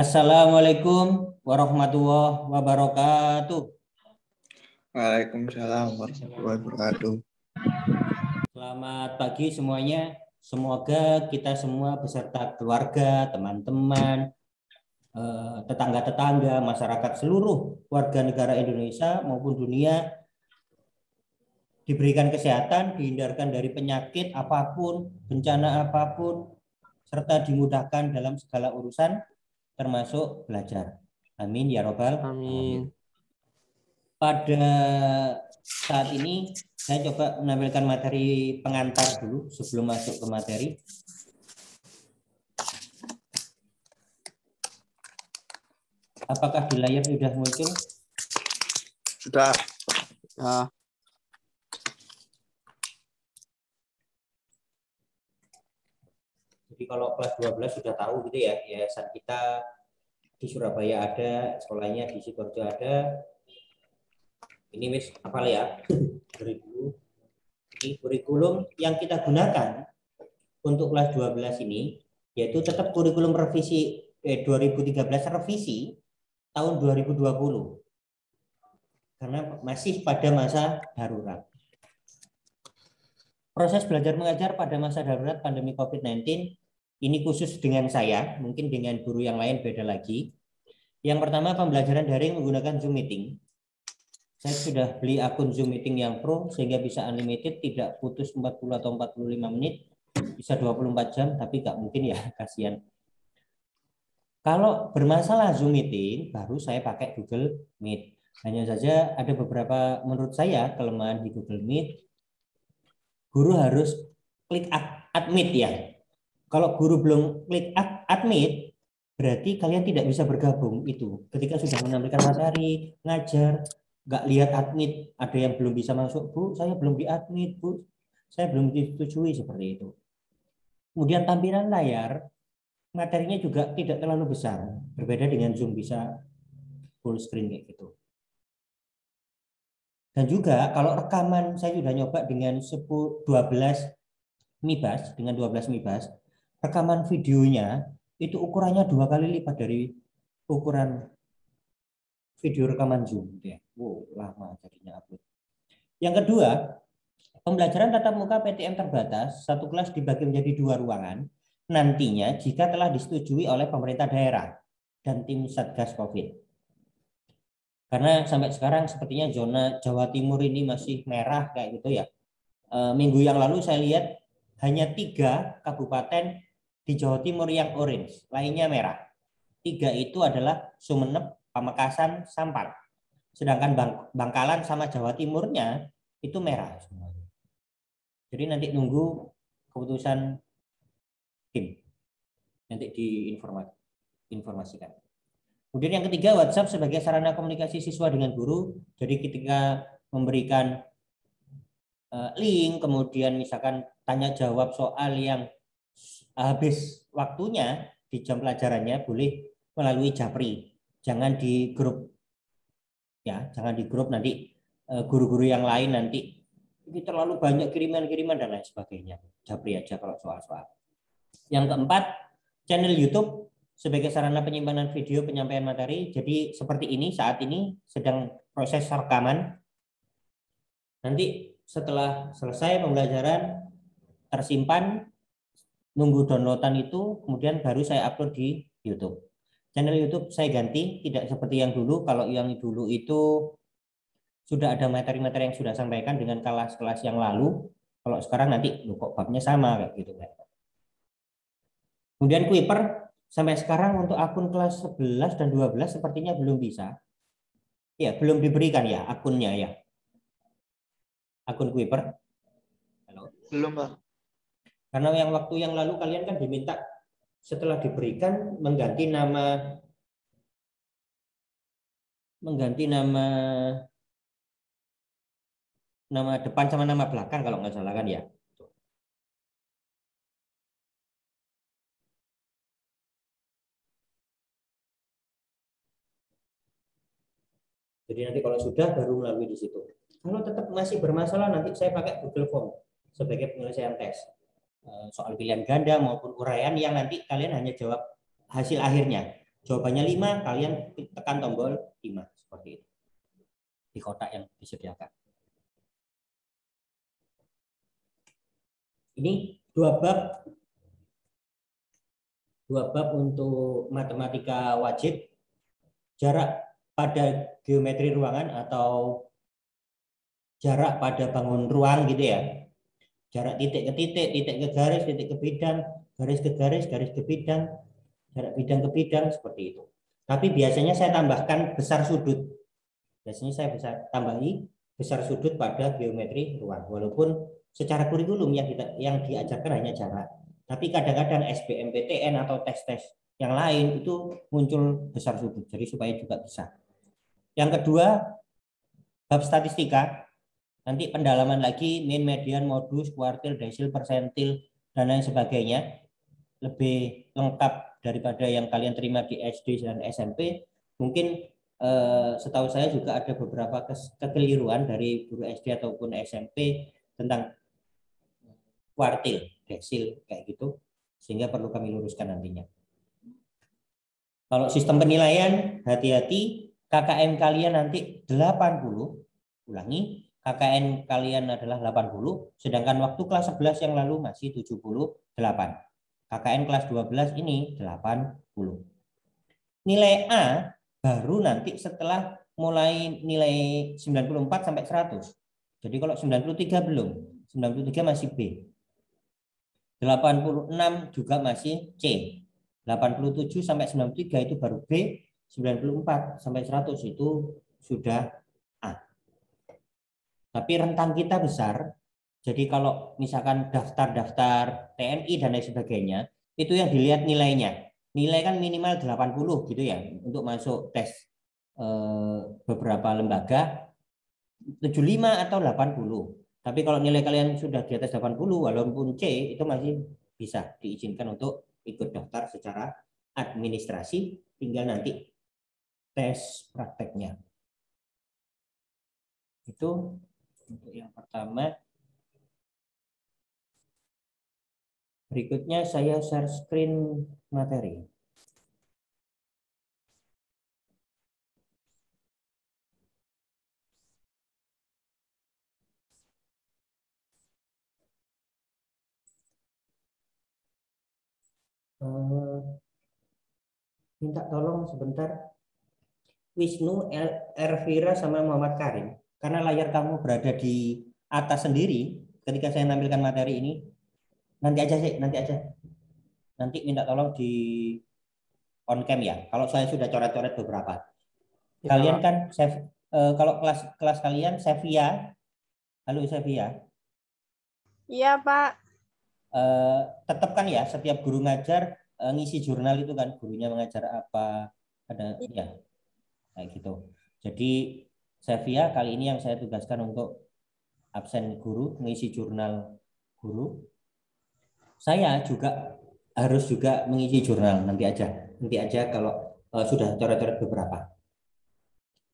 Assalamualaikum warahmatullahi wabarakatuh. Waalaikumsalam warahmatullahi wabarakatuh. Selamat pagi semuanya. Semoga kita semua beserta keluarga, teman-teman, tetangga-tetangga, masyarakat seluruh warga negara Indonesia maupun dunia diberikan kesehatan, dihindarkan dari penyakit apapun, bencana apapun, serta dimudahkan dalam segala urusan termasuk belajar. Amin ya robbal alamin. Pada saat ini saya coba menampilkan materi pengantar dulu sebelum masuk ke materi. Apakah di layar sudah muncul? Sudah. Ya. Jadi kalau kelas 12 sudah tahu gitu ya, yayasan kita di Surabaya ada, sekolahnya di Sidoarjo ada. Ini wis hafal ya. Ini kurikulum yang kita gunakan untuk kelas 12 ini yaitu tetap kurikulum revisi 2013 revisi tahun 2020. Karena masih pada masa darurat. Proses belajar mengajar pada masa darurat pandemi COVID-19 ini khusus dengan saya, mungkin dengan guru yang lain beda lagi. Yang pertama, pembelajaran daring menggunakan Zoom Meeting. Saya sudah beli akun Zoom Meeting yang pro sehingga bisa unlimited, tidak putus 40 atau 45 menit, bisa 24 jam, tapi nggak mungkin ya, kasihan. Kalau bermasalah Zoom Meeting, baru saya pakai Google Meet. Hanya saja ada beberapa menurut saya kelemahan di Google Meet. Guru harus klik admit ya. Kalau guru belum klik admit, berarti kalian tidak bisa bergabung itu. Ketika sudah menampilkan materi, ngajar, nggak lihat admit, ada yang belum bisa masuk, Bu, saya belum di admit, Bu, saya belum disetujui, seperti itu. Kemudian tampilan layar, materinya juga tidak terlalu besar, berbeda dengan Zoom bisa full screen kayak gitu. Dan juga kalau rekaman saya sudah nyoba dengan 12 MIBAS, dengan 12 MIBAS, rekaman videonya itu ukurannya 2 kali lipat dari ukuran video rekaman Zoom. Wow, lama jadinya upload. Yang kedua, pembelajaran tatap muka PTM terbatas, satu kelas dibagi menjadi 2 ruangan, nantinya jika telah disetujui oleh pemerintah daerah dan tim Satgas COVID. Karena sampai sekarang sepertinya zona Jawa Timur ini masih merah kayak gitu ya. Minggu yang lalu saya lihat hanya 3 kabupaten di Jawa Timur yang orange, lainnya merah. 3 itu adalah Sumeneb, Pamekasan, Sampang. Sedangkan Bangkalan sama Jawa Timurnya itu merah semuanya. Jadi nanti nunggu keputusan tim. Nanti diinformasikan. Kemudian yang ketiga, WhatsApp sebagai sarana komunikasi siswa dengan guru. Jadi ketika memberikan link, kemudian misalkan tanya jawab soal yang habis waktunya di jam pelajarannya boleh melalui Japri. Jangan di grup ya, jangan di grup nanti guru-guru yang lain nanti ini terlalu banyak kiriman-kiriman dan lain sebagainya. Japri aja kalau soal-soal. Yang keempat, channel YouTube sebagai sarana penyimpanan video penyampaian materi. Jadi seperti ini, saat ini sedang proses rekaman. Nanti setelah selesai pembelajaran tersimpan, nunggu downloadan itu, kemudian baru saya upload di YouTube. Channel YouTube saya ganti, tidak seperti yang dulu. Kalau yang dulu itu sudah ada materi-materi yang sudah sampaikan dengan kelas-kelas yang lalu. Kalau sekarang nanti kok babnya sama kayak gitu. Kemudian Kuiper sampai sekarang untuk akun kelas 11 dan 12 sepertinya belum bisa. Ya, belum diberikan ya akunnya ya. Akun Kuiper. Halo. Belum, Pak. Karena yang waktu yang lalu kalian kan diminta setelah diberikan mengganti nama depan sama nama belakang kalau nggak salah kan ya. Jadi nanti kalau sudah baru melalui di situ. Kalau tetap masih bermasalah nanti saya pakai Google Form sebagai penyelesaian tes. Soal pilihan ganda maupun uraian yang nanti kalian hanya jawab hasil akhirnya. jawabannya 5, kalian tekan tombol 5 seperti itu di kotak yang disediakan. Ini dua bab untuk matematika wajib, jarak pada geometri ruangan atau jarak pada bangun ruang gitu ya. Jarak titik ke titik, titik ke garis, titik ke bidang, garis ke garis, garis ke bidang, jarak bidang ke bidang seperti itu. Tapi biasanya saya tambahkan besar sudut. Biasanya saya bisa tambahi besar sudut pada geometri ruang. Walaupun secara kurikulum yang diajarkan hanya jarak. Tapi kadang-kadang SBMPTN atau tes-tes yang lain itu muncul besar sudut. Jadi supaya juga bisa. Yang kedua, bab statistika. Nanti pendalaman lagi min, median, modus, kuartil, desil, persentil, dan lain sebagainya. Lebih lengkap daripada yang kalian terima di SD dan SMP. Mungkin setahu saya juga ada beberapa kekeliruan dari guru SD ataupun SMP tentang kuartil, desil, kayak gitu. Sehingga perlu kami luruskan nantinya. Kalau sistem penilaian, hati-hati, KKM kalian nanti 80, ulangi, KKN kalian adalah 80, sedangkan waktu kelas 11 yang lalu masih 78. KKN kelas 12 ini 80. Nilai A baru nanti setelah mulai nilai 94 sampai 100. Jadi kalau 93 belum, 93 masih B. 86 juga masih C. 87 sampai 93 itu baru B, 94 sampai 100 itu sudah A. Tapi rentang kita besar, jadi kalau misalkan daftar-daftar TNI dan lain sebagainya, itu yang dilihat nilainya. Nilai kan minimal 80 gitu ya, untuk masuk tes beberapa lembaga, 75 atau 80. Tapi kalau nilai kalian sudah di atas 80, walaupun C, itu masih bisa diizinkan untuk ikut daftar secara administrasi, tinggal nanti tes prakteknya. Itu untuk yang pertama. Berikutnya saya share screen materi. Minta tolong sebentar Wisnu, Elvira, sama Muhammad Karim. Karena layar kamu berada di atas sendiri ketika saya menampilkan materi ini. Nanti aja sih, nanti aja. Nanti minta tolong di on cam ya. Kalau saya sudah coret-coret beberapa. Ya, Kalian Pak. kan kalau kelas kalian Sevia. Halo Sevia. Iya, Pak. Tetap kan ya setiap guru ngajar ngisi jurnal itu kan, gurunya mengajar apa ada ya kayak gitu. Jadi Sevia kali ini yang saya tugaskan untuk absen guru, mengisi jurnal guru. Saya juga harus juga mengisi jurnal nanti aja kalau sudah coret-coret beberapa.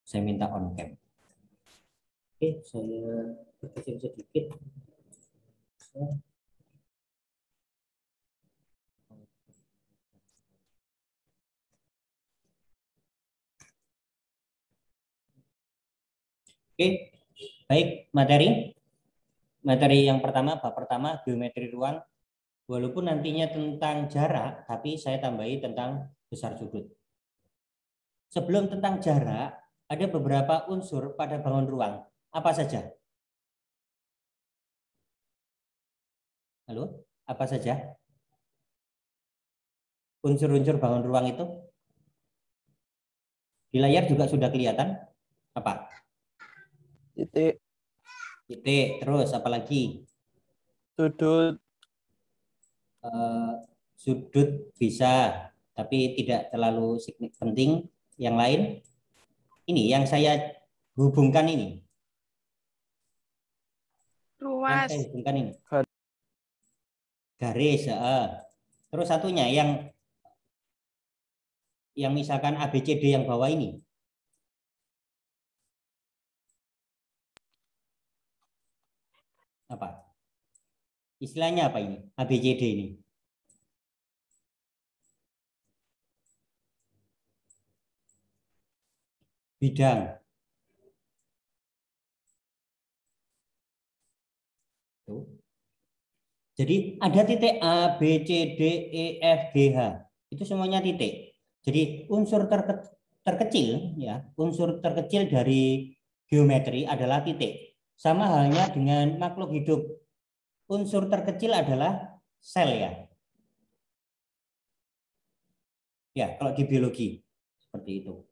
Saya minta on cam. Oke, saya berkecil sedikit. Oke, baik, materi yang pertama, bab pertama, geometri ruang. Walaupun nantinya tentang jarak, tapi saya tambahi tentang besar sudut. Sebelum tentang jarak, ada beberapa unsur pada bangun ruang. Apa saja? Halo, apa saja? Unsur-unsur bangun ruang itu? Di layar juga sudah kelihatan? Apa? Titik, Titik, terus apa lagi? sudut, Sudut bisa, tapi tidak terlalu penting. Yang lain? Ini yang saya hubungkan ini. Yang Ruas. saya hubungkan ini. garis, Garis. Terus satunya yang misalkan ABCD yang bawah ini. Apa? Istilahnya apa ini? ABCD ini. bidang. Tuh. Jadi ada titik A, B, C, D, E, F, G, H. Itu semuanya titik. Jadi unsur terkecil, ya, unsur terkecil dari geometri adalah titik. Sama halnya dengan makhluk hidup. Unsur terkecil adalah sel, ya. Ya, kalau di biologi seperti itu.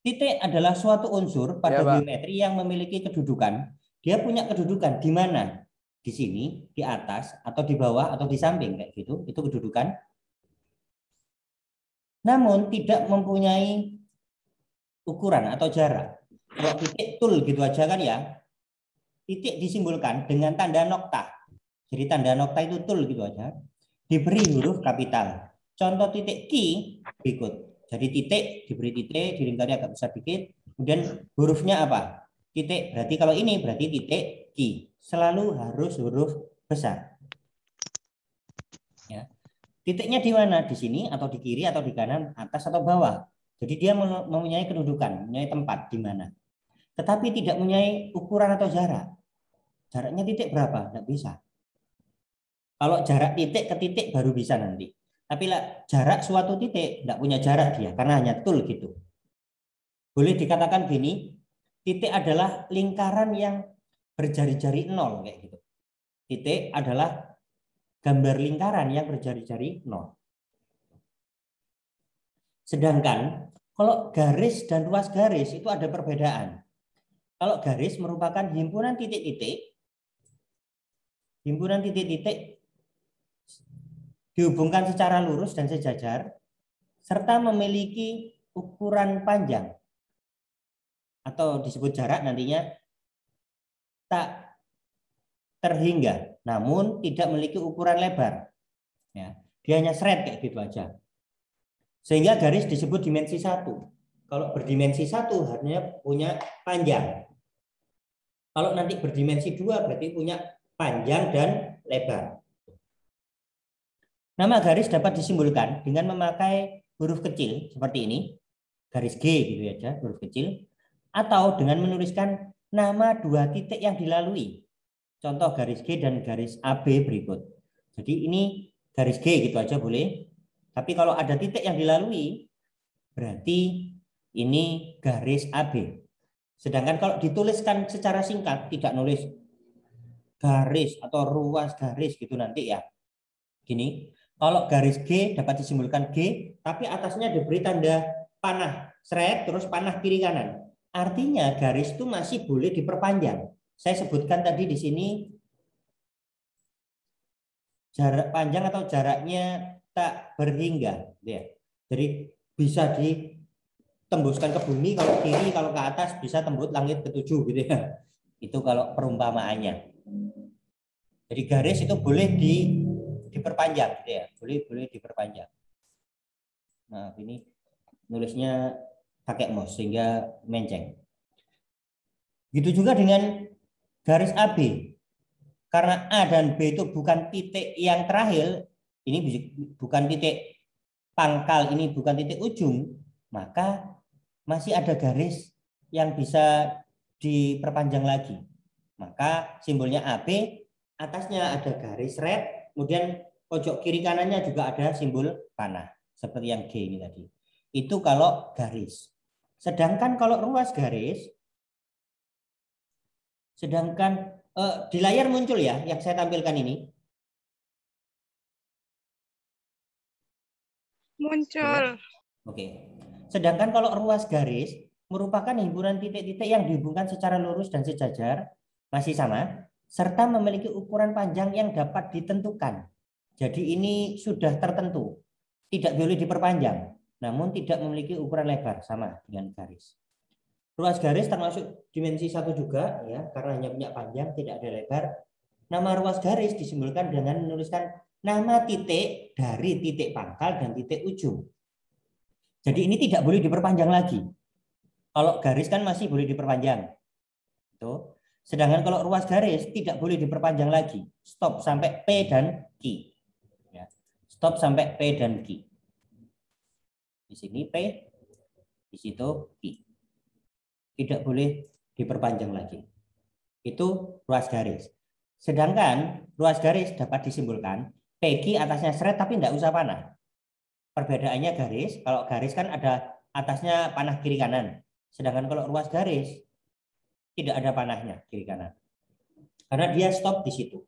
Titik adalah suatu unsur pada Ya, Pak. geometri yang memiliki kedudukan. Dia punya kedudukan di mana? Di sini, di atas, atau di bawah, atau di samping, kayak gitu. Itu kedudukan. Namun tidak mempunyai ukuran atau jarak. Kalau titik tul gitu aja kan ya. Titik disimbolkan dengan tanda nokta. Jadi tanda nokta itu tul gitu aja. Diberi huruf kapital. Contoh titik ki berikut. Jadi titik diberi titik, dilingkari agak besar dikit. Kemudian hurufnya apa? Titik. Berarti kalau ini berarti titik ki. Selalu harus huruf besar. Ya. Titiknya di mana? Di sini atau di kiri atau di kanan, atas atau bawah. Jadi dia mempunyai kedudukan, mempunyai tempat di mana. Tetapi tidak mempunyai ukuran atau jarak. Jaraknya titik berapa? Tidak bisa. Kalau jarak titik ke titik baru bisa nanti. Tapi jarak suatu titik tidak punya jarak dia, karena hanya tul gitu. Boleh dikatakan gini, titik adalah lingkaran yang berjari-jari nol kayak gitu. Titik adalah gambar lingkaran yang berjari-jari nol. Sedangkan kalau garis dan ruas garis itu ada perbedaan. Kalau garis merupakan himpunan titik-titik, dihubungkan secara lurus dan sejajar, serta memiliki ukuran panjang atau disebut jarak nantinya tak terhingga, namun tidak memiliki ukuran lebar. Ya, dia hanya seret kayak gitu aja. Sehingga garis disebut dimensi 1. Kalau berdimensi 1 harusnya punya panjang. Kalau nanti berdimensi 2 berarti punya panjang dan lebar. Nama garis dapat disimbolkan dengan memakai huruf kecil seperti ini, garis G gitu ya, huruf kecil, atau dengan menuliskan nama dua titik yang dilalui. Contoh garis G dan garis AB berikut. Jadi ini garis G gitu aja boleh. Tapi kalau ada titik yang dilalui, berarti ini garis AB. Sedangkan kalau dituliskan secara singkat, tidak nulis garis atau ruas garis gitu nanti ya. Gini, kalau garis G dapat disimbolkan G, tapi atasnya diberi tanda panah, seret, terus panah kiri kanan. Artinya garis itu masih boleh diperpanjang. Saya sebutkan tadi di sini jarak panjang atau jaraknya tak berhingga. Ya. Jadi bisa ditembuskan ke bumi, kalau kiri, kalau ke atas bisa tembus langit ketujuh gitu ya. Itu kalau perumpamaannya. Jadi garis itu boleh diperpanjang gitu ya, boleh diperpanjang. Nah ini nulisnya pakai mouse sehingga menceng. Gitu juga dengan garis AB. Karena A dan B itu bukan titik yang terakhir, ini bukan titik pangkal, ini bukan titik ujung, maka masih ada garis yang bisa diperpanjang lagi. Maka simbolnya AB, atasnya ada garis red, kemudian pojok kiri kanannya juga ada simbol panah, seperti yang G ini tadi. Itu kalau garis. Sedangkan kalau ruas garis, di layar muncul ya yang saya tampilkan ini. Muncul. Oke. Sedangkan kalau ruas garis merupakan himpunan titik-titik yang dihubungkan secara lurus dan sejajar, masih sama, serta memiliki ukuran panjang yang dapat ditentukan. Jadi ini sudah tertentu, tidak boleh diperpanjang, namun tidak memiliki ukuran lebar, sama dengan garis. Ruas garis termasuk dimensi 1 juga, ya, karena hanya punya panjang, tidak ada lebar. Nama ruas garis disimbolkan dengan menuliskan nama titik dari titik pangkal dan titik ujung. Jadi ini tidak boleh diperpanjang lagi. Kalau garis kan masih boleh diperpanjang. Itu. Sedangkan kalau ruas garis tidak boleh diperpanjang lagi. Stop sampai P dan Q. Ya. Stop sampai P dan Q. Di sini P, di situ Q. tidak boleh diperpanjang lagi. Itu ruas garis. Sedangkan ruas garis dapat disimbolkan PG atasnya seret tapi tidak usah panah. Perbedaannya garis, kalau garis kan ada atasnya panah kiri kanan. Sedangkan kalau ruas garis tidak ada panahnya kiri kanan. Karena dia stop di situ.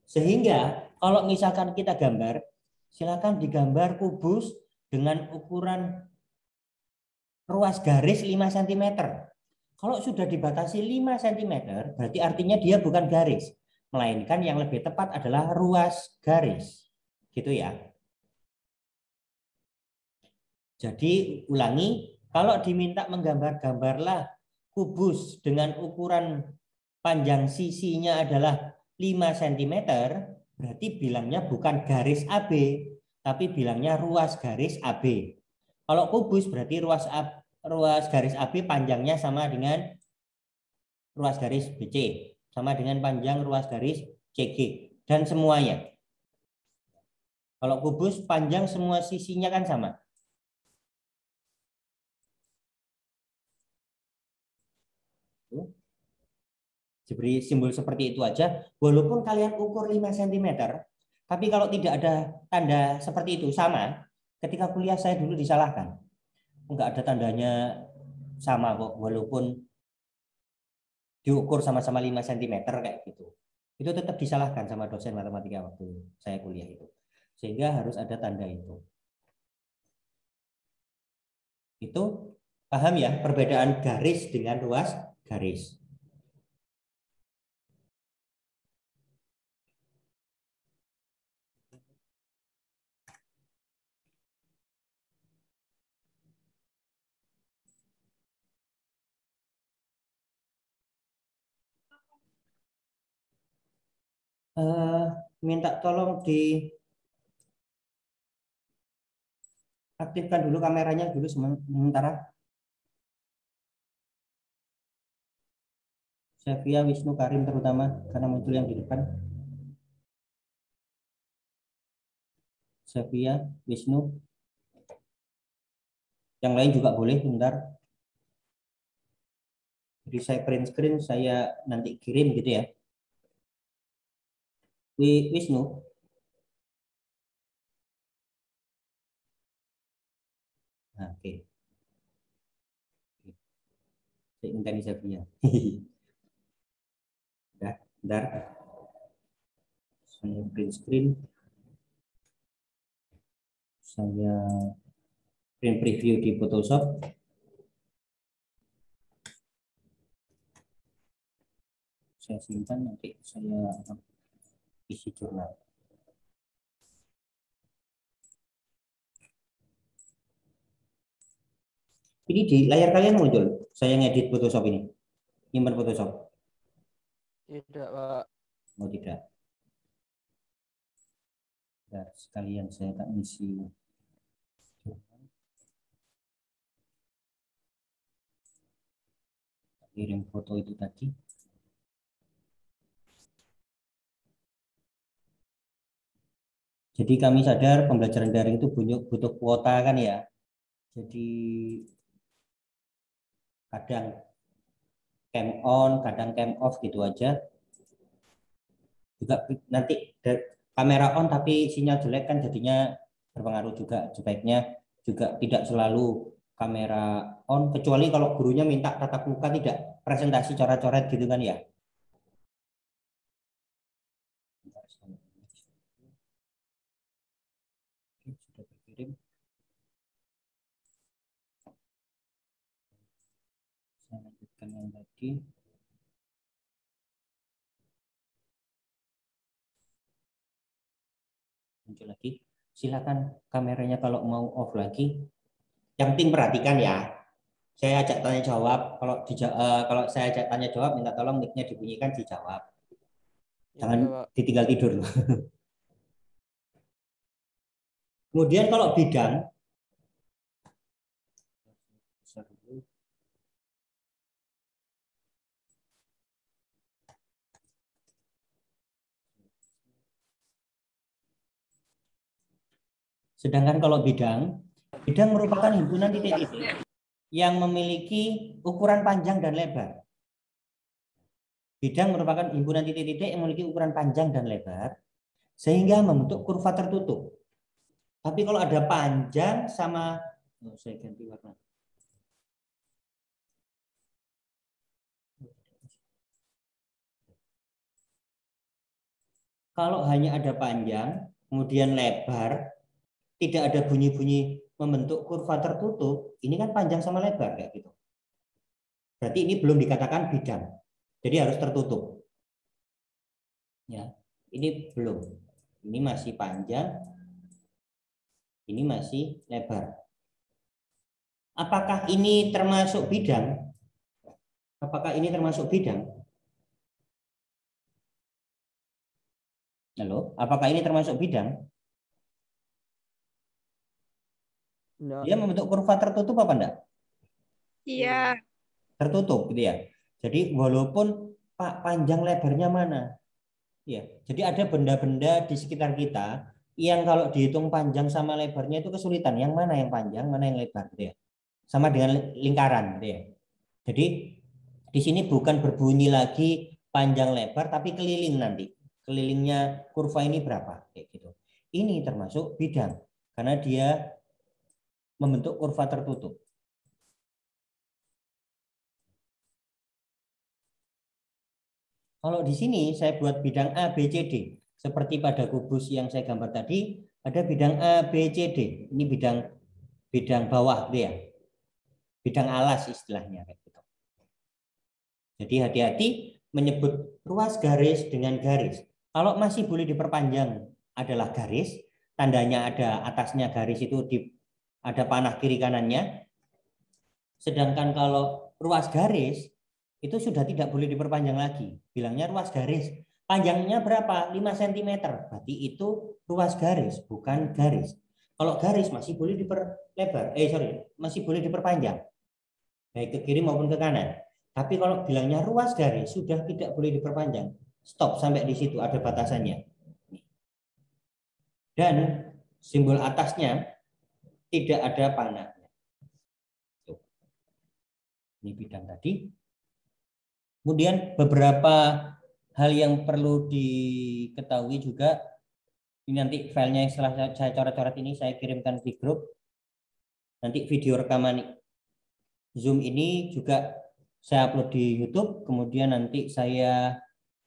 Sehingga kalau misalkan kita gambar, silakan digambar kubus dengan ukuran ruas garis 5 cm. Kalau sudah dibatasi 5 cm, berarti artinya dia bukan garis, melainkan yang lebih tepat adalah ruas garis. Gitu ya. Jadi ulangi, kalau diminta menggambar-gambarlah kubus dengan ukuran panjang sisinya adalah 5 cm, berarti bilangnya bukan garis AB, tapi bilangnya ruas garis AB. Kalau kubus berarti ruas garis AB panjangnya sama dengan ruas garis BC, sama dengan panjang ruas garis CG, dan semuanya. Kalau kubus panjang semua sisinya kan sama. Diberi simbol seperti itu aja, walaupun kalian ukur 5 cm, tapi kalau tidak ada tanda seperti itu sama, ketika kuliah saya dulu disalahkan. Enggak ada tandanya sama kok, walaupun diukur sama-sama 5 cm kayak gitu. Itu tetap disalahkan sama dosen matematika waktu saya kuliah itu. Sehingga harus ada tanda itu. Itu paham ya perbedaan garis dengan ruas garis. Minta tolong diaktifkan dulu kameranya dulu sementara. Sevia, Wisnu, Karim terutama karena muncul yang di depan. Sevia, Wisnu. Yang lain juga boleh bentar. Jadi saya print screen, saya nanti kirim gitu ya. Wisnu. Nah, oke. Saya ingin Sevia. Udah, bentar. Saya print screen. Saya print preview di Photoshop. Saya simpan, nanti saya isi jurnal. Ini di layar kalian muncul. Saya ngedit Photoshop ini. Nyimpan Photoshop. Tidak, Pak. Oh, tidak. Nah, sekalian saya tak isi. Kirim foto itu tadi. Jadi kami sadar pembelajaran daring itu butuh kuota kan ya. Jadi kadang cam on, kadang cam off gitu aja. Juga nanti kamera on tapi sinyal jelek kan jadinya berpengaruh juga. Sebaiknya juga tidak selalu kamera on, kecuali kalau gurunya minta tatap muka tidak presentasi coret-coret gitu kan ya. Sudah berkirim. Saya lanjutkan yang tadi. Muncul lagi. Silakan kameranya kalau mau off lagi. Yang penting perhatikan ya. Saya ajak tanya jawab. Kalau saya ajak tanya jawab, minta tolong mic-nya dibunyikan, dijawab. Jangan Iya, Pak. ditinggal tidur. Kemudian kalau bidang, sedangkan kalau bidang merupakan himpunan titik-titik yang memiliki ukuran panjang dan lebar. Bidang merupakan himpunan titik-titik yang memiliki ukuran panjang dan lebar sehingga membentuk kurva tertutup. Tapi kalau ada panjang sama, saya ganti warna. Kalau hanya ada panjang, kemudian lebar, tidak ada bunyi-bunyi membentuk kurva tertutup, ini kan panjang sama lebar kayak gitu. Berarti ini belum dikatakan bidang. Jadi harus tertutup. Ya, ini belum. Ini masih panjang. Ini masih lebar. Apakah ini termasuk bidang? Apakah ini termasuk bidang? Halo, apakah ini termasuk bidang? Enggak. Dia membentuk kurva tertutup apa enggak? Iya. Tertutup gitu ya. Jadi walaupun Pak panjang lebarnya mana? Ya, jadi ada benda-benda di sekitar kita yang kalau dihitung panjang sama lebarnya itu kesulitan. Yang mana yang panjang, mana yang lebar gitu ya. Sama dengan lingkaran gitu ya. Jadi di sini bukan berbunyi lagi panjang lebar tapi keliling nanti. Kelilingnya kurva ini berapa kayak gitu. Ini termasuk bidang karena dia membentuk kurva tertutup. Kalau di sini saya buat bidang A, B, C, D. Seperti pada kubus yang saya gambar tadi, ada bidang A, B, C, D. Ini bidang bawah gitu ya. Bidang alas istilahnya kayak gitu. Jadi hati-hati menyebut ruas garis dengan garis. Kalau masih boleh diperpanjang adalah garis, tandanya ada atasnya garis itu ada panah kiri kanannya. Sedangkan kalau ruas garis itu sudah tidak boleh diperpanjang lagi. Bilangnya ruas garis. Panjangnya berapa? 5 cm. Berarti itu ruas garis, bukan garis. Kalau garis masih boleh diperlebar. Masih boleh diperpanjang. Baik ke kiri maupun ke kanan. Tapi kalau bilangnya ruas garis sudah tidak boleh diperpanjang. Stop sampai di situ ada batasannya. Dan simbol atasnya tidak ada panah. Ini bidang tadi. Kemudian beberapa hal yang perlu diketahui juga, ini nanti filenya yang setelah saya coret-coret ini saya kirimkan di grup. Nanti video rekaman Zoom ini juga saya upload di YouTube, kemudian nanti saya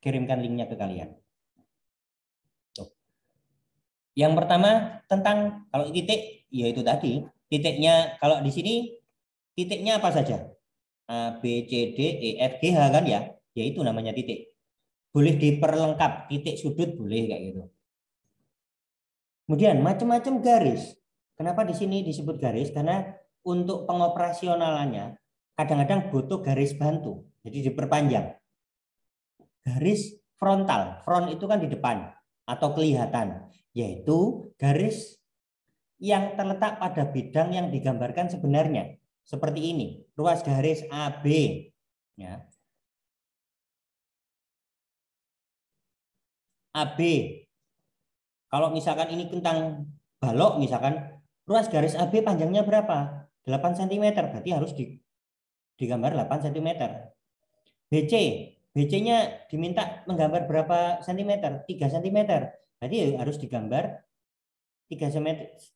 kirimkan linknya ke kalian. Yang pertama tentang kalau titik, yaitu tadi titiknya kalau di sini titiknya apa saja? A, B, C, D, E, F, G, H kan ya? Yaitu namanya titik. Boleh diperlengkap, titik sudut boleh kayak gitu. Kemudian macam-macam garis. Kenapa di sini disebut garis? Karena untuk pengoperasionalannya kadang-kadang butuh garis bantu. Jadi diperpanjang. Garis frontal. Front itu kan di depan atau kelihatan. Yaitu garis yang terletak pada bidang yang digambarkan sebenarnya. Seperti ini, ruas garis AB. Ya. AB. Kalau misalkan ini tentang balok, misalkan ruas garis AB panjangnya berapa? 8 cm, berarti harus digambar 8 cm. BC, BC-nya diminta menggambar berapa cm? 3 cm. Berarti harus digambar 3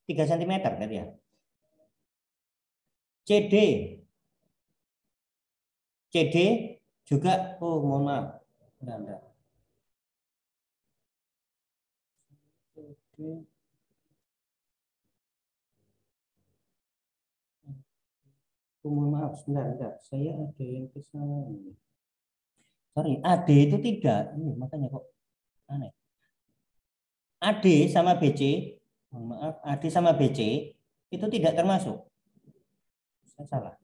cm berarti ya. CD, CD juga, oh mohon maaf, enggak. CD. Mohon maaf, sebentar. Saya ada yang kesana. Sorry, AD itu tidak. Ini makanya kok aneh. AD sama BC, mohon maaf, AD sama BC itu tidak termasuk. Saya salah.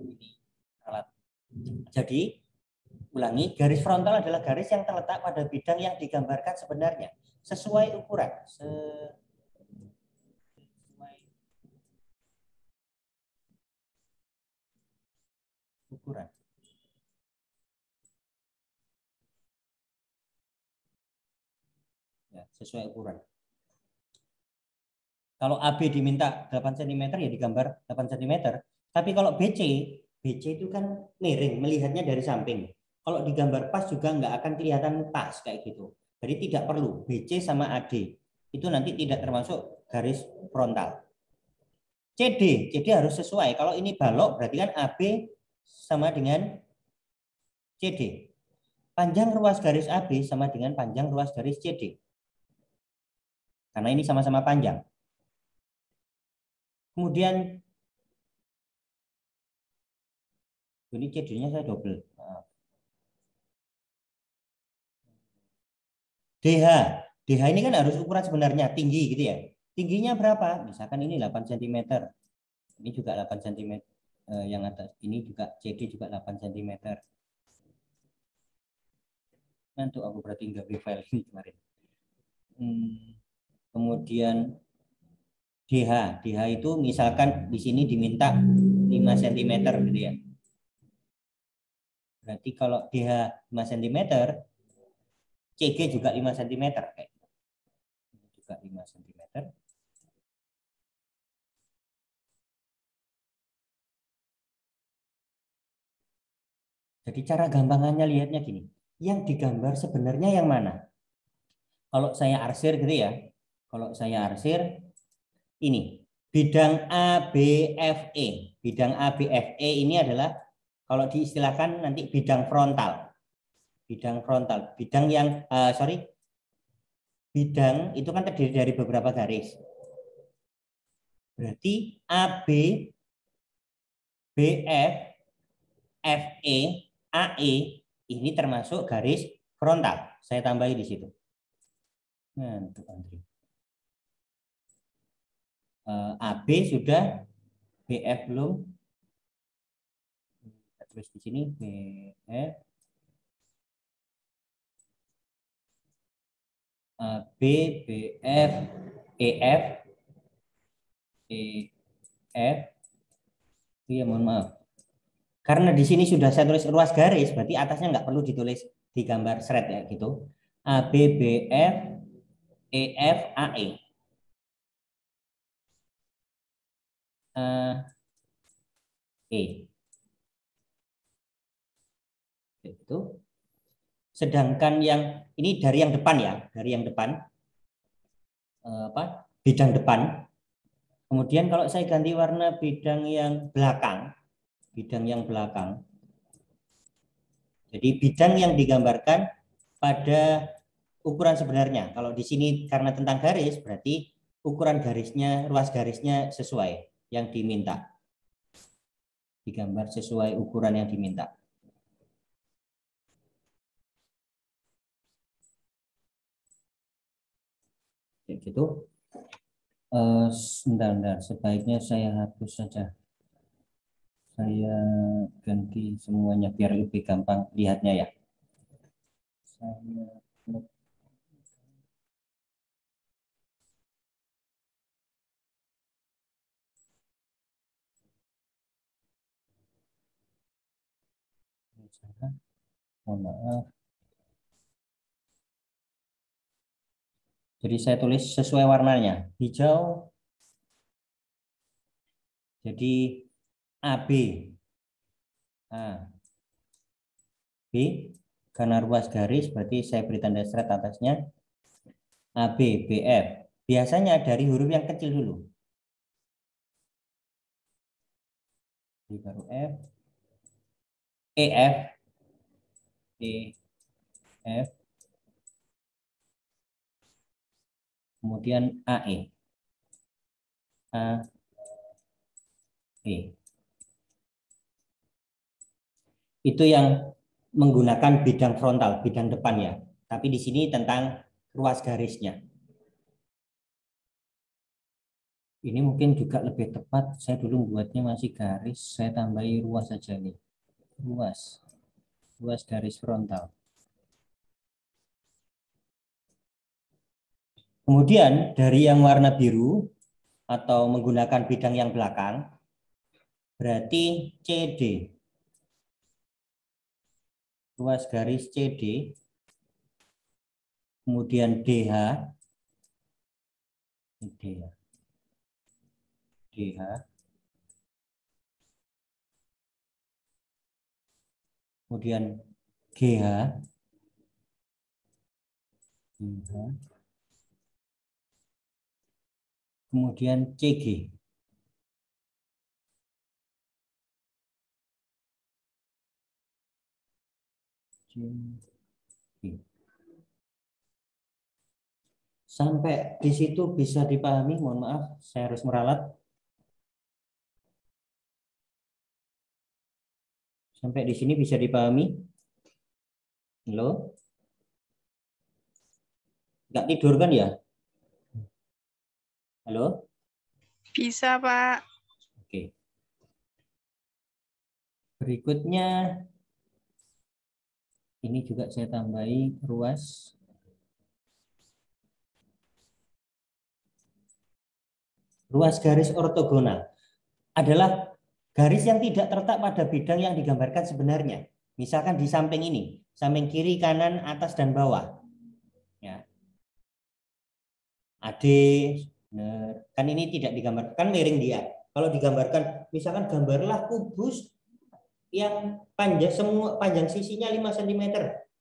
Ini alat. Jadi, ulangi, garis frontal adalah garis yang terletak pada bidang yang digambarkan sebenarnya sesuai ukuran. Ukuran. Ya, sesuai ukuran. Kalau AB diminta 8 cm ya digambar 8 cm. Tapi kalau BC itu kan miring, melihatnya dari samping. Kalau digambar pas juga nggak akan kelihatan pas kayak gitu. Jadi tidak perlu BC sama AD. Itu nanti tidak termasuk garis frontal. CD harus sesuai. Kalau ini balok berarti kan AB sama dengan CD. Panjang ruas garis AB sama dengan panjang ruas garis CD. Karena ini sama-sama panjang. Kemudian ini CD-nya saya double. DH ini kan harus ukuran sebenarnya tinggi gitu ya. Tingginya berapa? Misalkan ini 8 cm. Ini juga 8 cm. Yang atas ini juga CD juga 8 cm. Nanti aku berarti nggak beli file ini kemarin. Kemudian DH itu misalkan di sini diminta 5 cm gitu ya. Berarti kalau DH 5 cm, CG juga 5 cm kayak gitu. Ini juga 5 cm. Jadi cara gampangannya lihatnya gini. Yang digambar sebenarnya yang mana? Kalau saya arsir gitu ya. Kalau saya arsir ini bidang ABFE. Bidang ABFE ini adalah kalau diistilahkan nanti bidang frontal. Bidang frontal. Bidang yang bidang itu kan terdiri dari beberapa garis. Berarti AB, BF, FE, AE ini termasuk garis frontal. Saya tambahi di situ. Nah, untuk Andri. AB sudah, BF belum. Kita tulis di sini BF, AB, BF, EF, EF. Iya, mohon maaf. Karena di sini sudah saya tulis ruas garis, berarti atasnya nggak perlu ditulis di gambar seret ya gitu. AB, BF, EF, AE. Itu. Sedangkan yang ini dari yang depan ya, dari yang depan bidang depan. Kemudian kalau saya ganti warna bidang yang belakang, jadi bidang yang digambarkan pada ukuran sebenarnya. Kalau di sini karena tentang garis, berarti ukuran garisnya, ruas garisnya sesuai yang diminta. Digambar sesuai ukuran yang diminta. Gitu. Sebentar, sebaiknya saya hapus saja. Saya ganti semuanya biar lebih gampang lihatnya ya. Saya mohon maaf. Jadi saya tulis sesuai warnanya. Hijau. Jadi AB. A. B. Karena ruas garis berarti saya beri tanda seret atasnya. AB, BF. Biasanya dari huruf yang kecil dulu. Jadi baru F. EF. EF. Kemudian AE. AE. Itu yang menggunakan bidang frontal, bidang depan ya. Tapi di sini tentang ruas garisnya. Ini mungkin juga lebih tepat. Saya dulu buatnya masih garis, saya tambahi ruas saja nih. Ruas garis frontal. Kemudian dari yang warna biru atau menggunakan bidang yang belakang, berarti CD. Ruas garis CD. Kemudian DH. DH. DH. Kemudian GH. Kemudian CG. Sampai di situ bisa dipahami, mohon maaf, saya harus meralat. Sampai di sini bisa dipahami? Halo? Nggak tidur kan ya? Halo? Bisa, Pak. Oke. Berikutnya, ini juga saya tambahi ruas. Ruas garis ortogonal adalah garis yang tidak terletak pada bidang yang digambarkan sebenarnya. Misalkan di samping ini, samping kiri, kanan, atas, dan bawah. Ya. AD, kan ini tidak digambarkan, kan miring dia. Kalau digambarkan, misalkan gambarlah kubus yang panjang semua panjang sisinya 5 cm,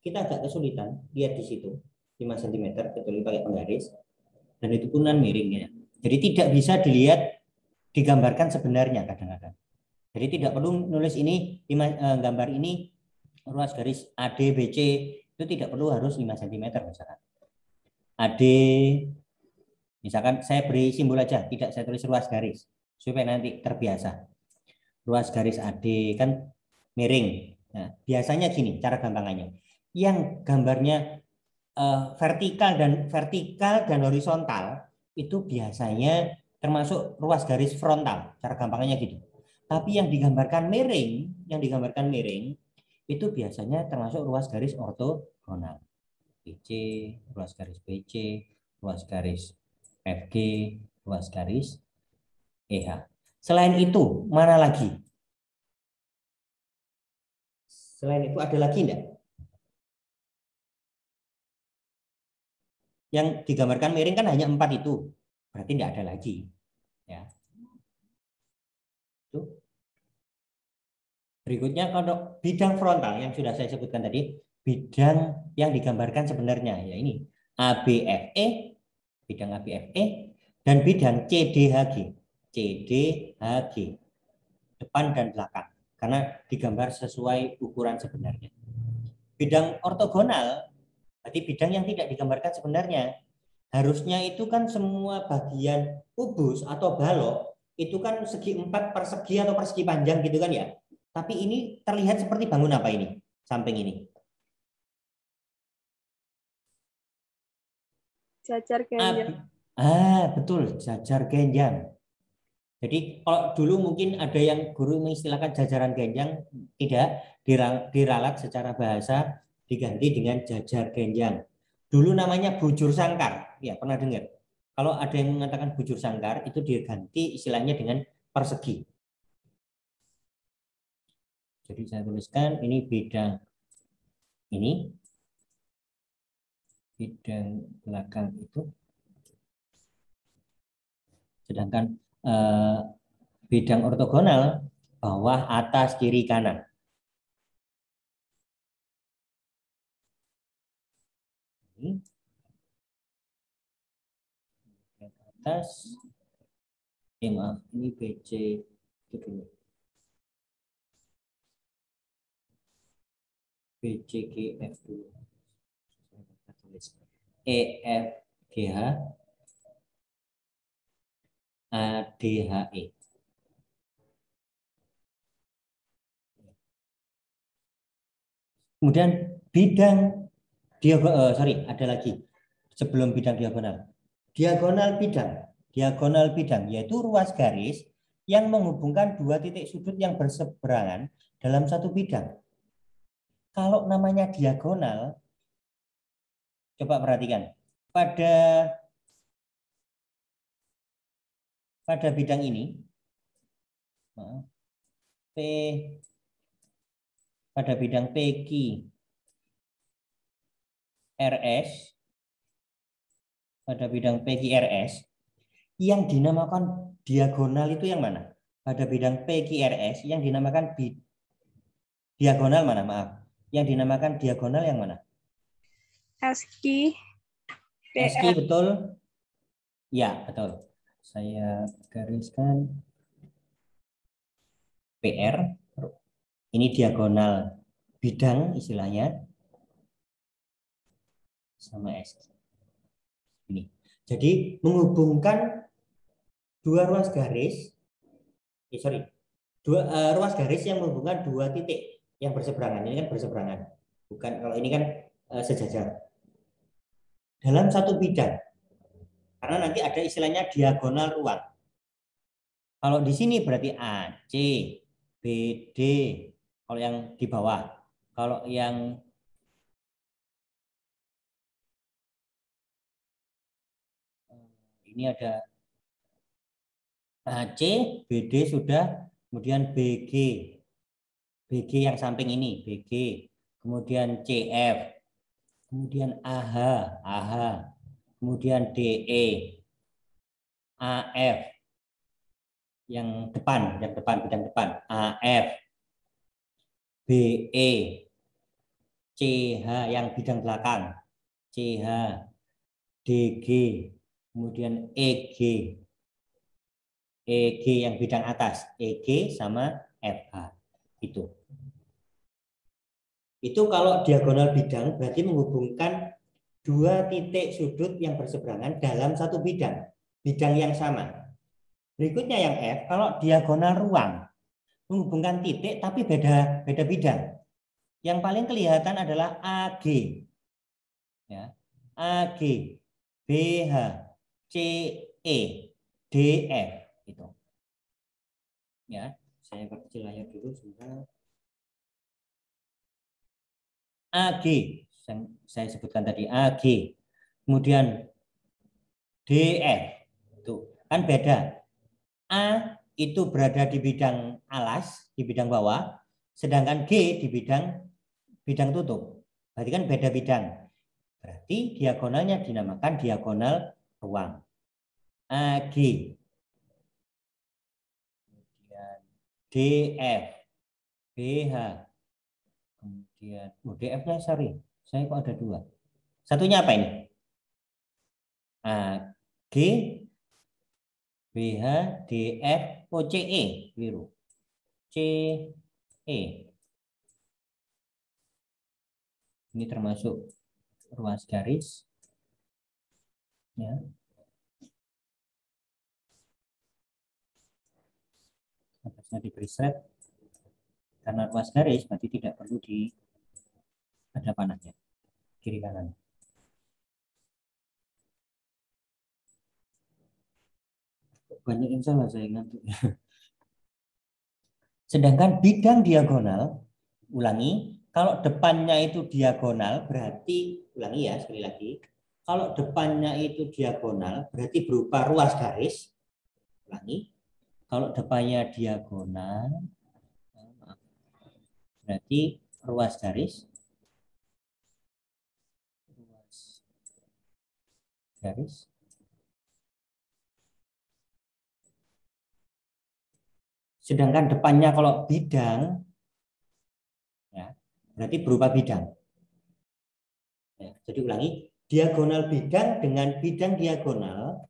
kita agak kesulitan lihat di situ 5 cm kecuali pakai penggaris, dan itu pun miringnya. Jadi tidak bisa dilihat digambarkan sebenarnya kadang-kadang. Jadi tidak perlu nulis ini gambar ini ruas garis AD BC itu tidak perlu harus 5 cm misalkan. AD misalkan saya beri simbol aja, tidak saya tulis ruas garis supaya nanti terbiasa. Ruas garis AD kan miring. Nah, biasanya gini cara gampangannya. Yang gambarnya vertikal dan horizontal itu biasanya termasuk ruas garis frontal. Cara gampangannya gitu. Tapi yang digambarkan miring itu biasanya termasuk ruas garis ortogonal. BC, ruas garis BC, ruas garis FG, ruas garis EH. Selain itu, mana lagi? Selain itu ada lagi enggak? Yang digambarkan miring kan hanya 4 itu. Berarti enggak ada lagi. Ya. Tuh. Berikutnya kalau bidang frontal yang sudah saya sebutkan tadi, bidang yang digambarkan sebenarnya ya ini ABFE, bidang ABFE dan bidang CDHG. CDHG. Depan dan belakang karena digambar sesuai ukuran sebenarnya. Bidang ortogonal berarti bidang yang tidak digambarkan sebenarnya. Harusnya itu kan semua bagian kubus atau balok itu kan segi 4 persegi atau persegi panjang gitu kan ya. Tapi ini terlihat seperti bangun apa ini? Samping ini. Jajar genjang. Betul, jajar genjang. Jadi kalau dulu mungkin ada yang guru mengistilahkan jajaran genjang, tidak diralat secara bahasa diganti dengan jajar genjang. Dulu namanya bujur sangkar, ya pernah dengar. Kalau ada yang mengatakan bujur sangkar itu diganti istilahnya dengan persegi. Jadi saya tuliskan ini bidang ini, bidang belakang itu, sedangkan bidang ortogonal bawah, atas, kiri, kanan. Ini atas, maaf, ini BC itu dulu. BCGF dulu. EFGH ADHE. Kemudian bidang ada lagi sebelum bidang diagonal. Diagonal bidang yaitu ruas garis yang menghubungkan dua titik sudut yang berseberangan dalam satu bidang. Kalau namanya diagonal, coba perhatikan. Pada bidang ini, pada bidang PQ RS, pada bidang PQ RS, yang dinamakan diagonal itu yang mana? Pada bidang PQRS yang dinamakan diagonal mana? Maaf. Yang dinamakan diagonal yang mana? ASCII. ASCII betul? Ya, betul. Saya gariskan PR. Ini diagonal bidang istilahnya. Sama ASCII. Ini. Jadi menghubungkan dua ruas garis, ruas garis yang menghubungkan dua titik yang berseberangan. Ini kan berseberangan, bukan kalau ini kan sejajar dalam satu bidang. Karena nanti ada istilahnya diagonal ruang. Kalau di sini berarti AC, BD. Kalau yang di bawah, kalau yang ini ada AC, BD sudah, kemudian BG. BG yang samping ini, BG. Kemudian CF. Kemudian AH, AH. Kemudian DE. AF. Yang depan, bidang depan. AF. BE. CH yang bidang belakang. CH. DG. Kemudian EG. EG yang bidang atas, EG sama FH. Itu kalau diagonal bidang berarti menghubungkan dua titik sudut yang berseberangan dalam satu bidang yang sama. Berikutnya yang F, kalau diagonal ruang menghubungkan titik tapi beda bidang. Yang paling kelihatan adalah AG. Ya. AG, BH, CE, DF itu. Ya, saya perkecil layar dulu sebentar. AG, saya sebutkan tadi AG. Kemudian DF, itu kan beda. A itu berada di bidang alas, di bidang bawah, sedangkan G di bidang tutup. Berarti kan beda bidang. Berarti diagonalnya dinamakan diagonal ruang. AG. Kemudian DF, BH. Kemudian DF-nya sorry, saya kok ada dua. Satunya apa ini? AG, BH, DF, CE biru. CE. Ini termasuk ruas garis. Ya. Atasnya diberi slide. Karena ruas garis berarti tidak perlu ada panahnya. Kiri kanan. Banyak yang salah saya ngantuk. Sedangkan bidang diagonal, ulangi, kalau depannya itu diagonal berarti, ulangi ya sekali lagi, kalau depannya itu diagonal berarti berupa ruas garis. Ulangi, kalau depannya diagonal berarti ruas garis. Sedangkan depannya kalau bidang, ya, berarti berupa bidang. Ya, jadi ulangi, diagonal bidang dengan bidang diagonal.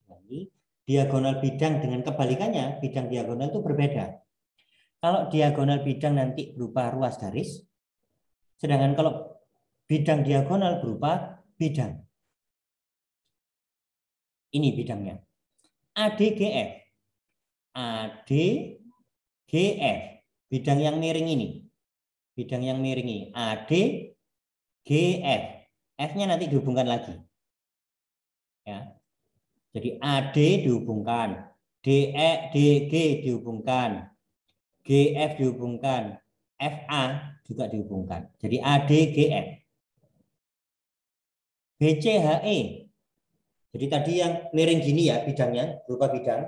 Ulangi, diagonal bidang dengan kebalikannya, bidang diagonal itu berbeda. Kalau diagonal bidang nanti berupa ruas garis, sedangkan kalau bidang diagonal berupa bidang. Ini bidangnya. ADGF. ADGF. Bidang yang miring ini. Bidang yang miring ini. ADGF. F-nya nanti dihubungkan lagi. Ya. Jadi AD dihubungkan. DG dihubungkan. GF dihubungkan. FA juga dihubungkan. Jadi ADGF. BCHE. Jadi tadi yang miring gini ya bidangnya, berupa bidang.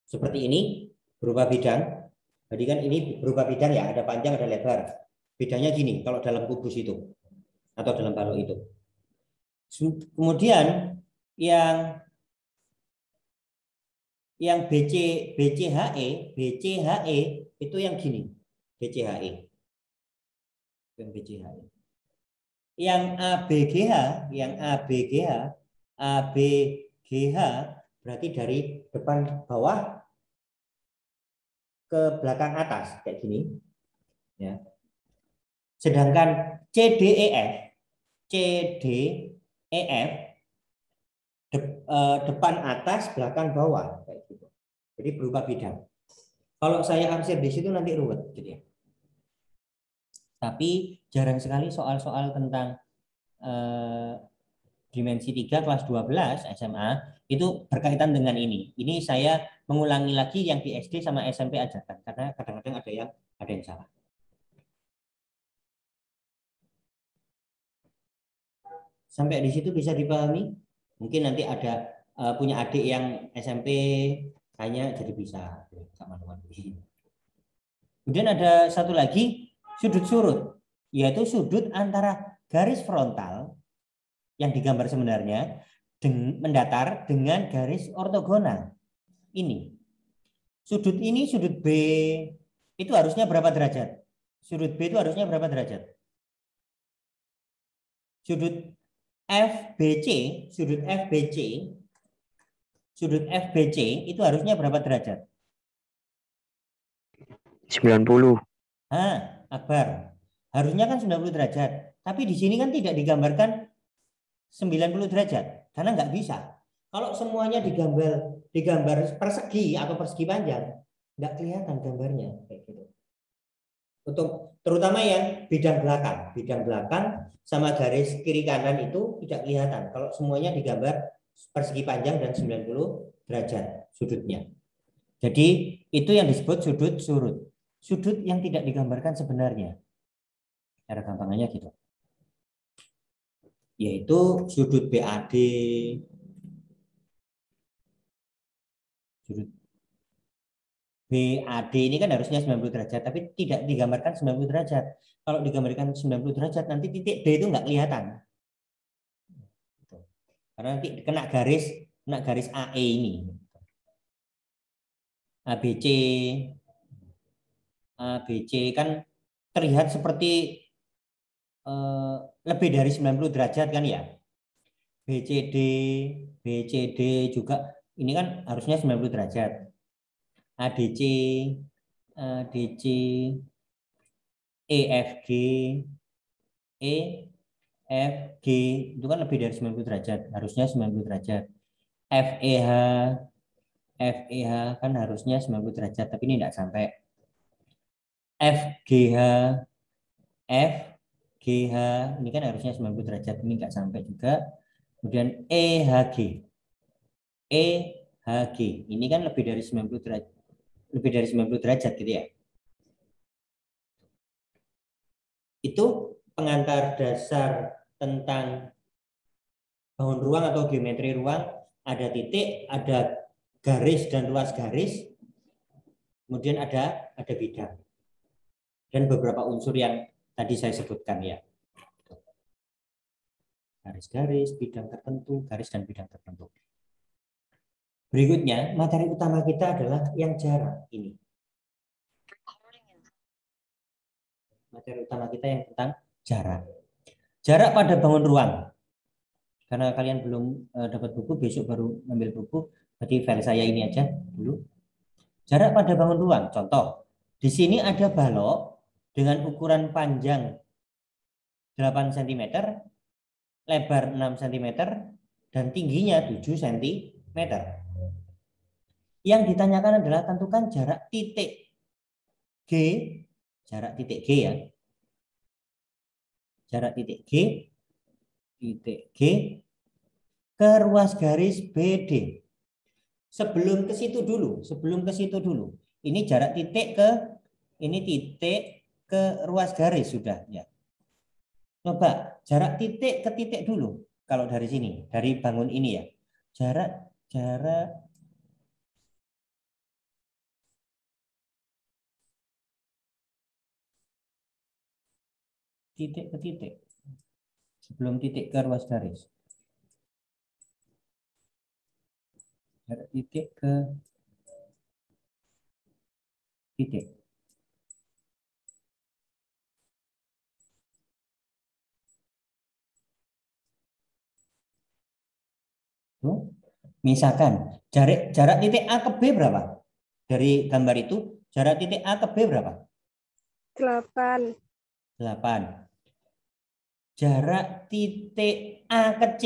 Seperti ini berupa bidang. Jadi kan ini berupa bidang ya, ada panjang, ada lebar. Bedanya gini kalau dalam kubus itu. atau dalam balok itu. Kemudian yang BCHE itu yang gini, BCHE. Yang BCHE. Yang ABGH berarti dari depan bawah ke belakang atas kayak gini, ya. Sedangkan CDEF depan atas belakang bawah kayak gitu. Jadi berupa bidang. Kalau saya arsir di situ nanti ruwet gitu ya. Tapi jarang sekali soal-soal tentang dimensi 3 kelas 12 SMA itu berkaitan dengan ini. Ini saya mengulangi lagi yang di SD sama SMP ajakan karena kadang-kadang ada yang salah. Sampai di situ bisa dipahami? Mungkin nanti ada punya adik yang SMP hanya jadi bisa. Kemudian ada satu lagi sudut surut, yaitu sudut antara garis frontal yang digambar sebenarnya mendatar dengan garis ortogonal. Ini. Sudut ini, sudut B itu harusnya berapa derajat? Sudut B itu harusnya berapa derajat? Sudut sudut FBC itu harusnya berapa derajat? 90. Akbar. Harusnya kan 90 derajat. Tapi di sini kan tidak digambarkan 90 derajat. Karena nggak bisa. Kalau semuanya digambar persegi atau persegi panjang, nggak kelihatan gambarnya. Kayak gitu. Untuk terutama yang bidang belakang sama garis kiri kanan itu tidak kelihatan. Kalau semuanya digambar persegi panjang dan 90 derajat sudutnya. Jadi itu yang disebut sudut surut. Sudut yang tidak digambarkan sebenarnya. Cara gampangnya gitu. Yaitu sudut BAD, sudut BAD ini kan harusnya 90 derajat, tapi tidak digambarkan 90 derajat. Kalau digambarkan 90 derajat, nanti titik D itu nggak kelihatan. Karena nanti kena garis AE ini. ABC kan terlihat seperti lebih dari 90 derajat kan ya. BCD juga ini kan harusnya 90 derajat. ADC, EFG itu kan lebih dari 90 derajat, harusnya 90 derajat. FEH kan harusnya 90 derajat, tapi ini tidak sampai. FGH ini kan harusnya 90 derajat, ini nggak sampai juga. Kemudian EHG ini kan lebih dari 90 derajat gitu ya. Itu pengantar dasar tentang bangun ruang atau geometri ruang. Ada titik, ada garis dan luas garis, kemudian ada bidang dan beberapa unsur yang tadi saya sebutkan ya. Garis-garis, bidang tertentu, garis dan bidang tertentu. Berikutnya, materi utama kita adalah yang jarak ini. Materi utama kita yang tentang jarak. Jarak pada bangun ruang. Karena kalian belum dapat buku, besok baru ambil buku, berarti file saya ini aja dulu. Jarak pada bangun ruang. Contoh, di sini ada balok dengan ukuran panjang 8 cm, lebar 6 cm, dan tingginya 7 cm. Yang ditanyakan adalah tentukan jarak titik G, ya. Jarak titik G ke ruas garis BD. Sebelum ke situ dulu. Ini jarak titik ke ruas garis sudah ya. Coba jarak titik ke titik dulu. Kalau dari sini, dari bangun ini ya. Jarak titik ke titik. sebelum titik ke ruas garis. Jarak titik ke titik. Tuh. Misalkan jarak titik A ke B berapa? Dari gambar itu, jarak titik A ke B berapa? 8. 8. Jarak titik A ke C.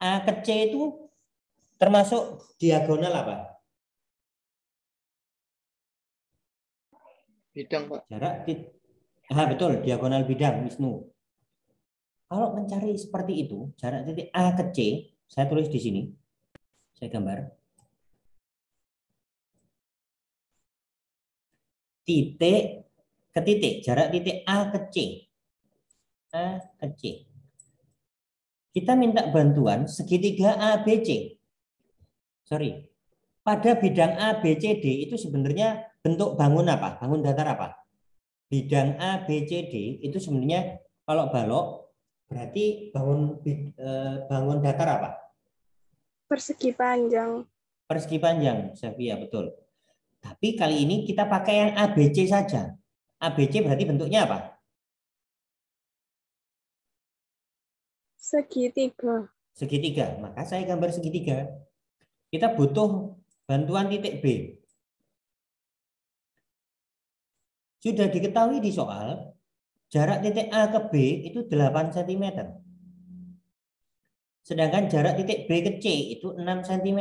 A ke C itu termasuk diagonal apa? Bidang, Pak. Jarak titik. Betul, diagonal bidang, Wisnu. Kalau mencari seperti itu, jarak titik A ke C, saya tulis di sini. Saya gambar. Titik ke titik, jarak titik A ke C. A ke C. Kita minta bantuan segitiga ABC. Sorry. Pada bidang ABCD itu sebenarnya bentuk bangun apa? Bangun datar apa? Bidang ABCD itu sebenarnya kalau balok berarti bangun datar apa? Persegi panjang. Persegi panjang, Safia, betul. Tapi kali ini kita pakai yang ABC saja. ABC berarti bentuknya apa? Segitiga. Segitiga. Maka saya gambar segitiga. Kita butuh bantuan titik B. Sudah diketahui di soal, jarak titik A ke B itu 8 cm. Sedangkan jarak titik B ke C itu 6 cm.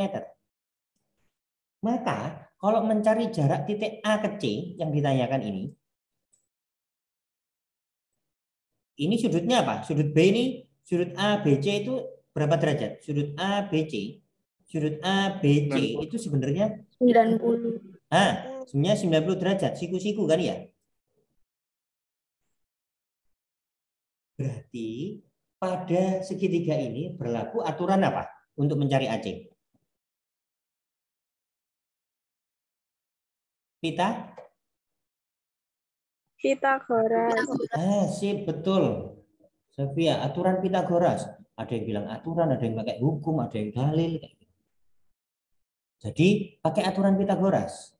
Maka kalau mencari jarak titik A ke C yang ditanyakan ini sudutnya apa? Sudut B ini, sudut ABC itu berapa derajat? Sudut ABC, sudut ABC itu sebenarnya 90. sebenarnya 90 derajat, siku-siku kan ya? Berarti pada segitiga ini berlaku aturan apa untuk mencari AC? Pitagoras. Sip, betul. Sofia, aturan Pitagoras. Ada yang bilang aturan, ada yang pakai hukum, ada yang dalil. Jadi pakai aturan Pitagoras.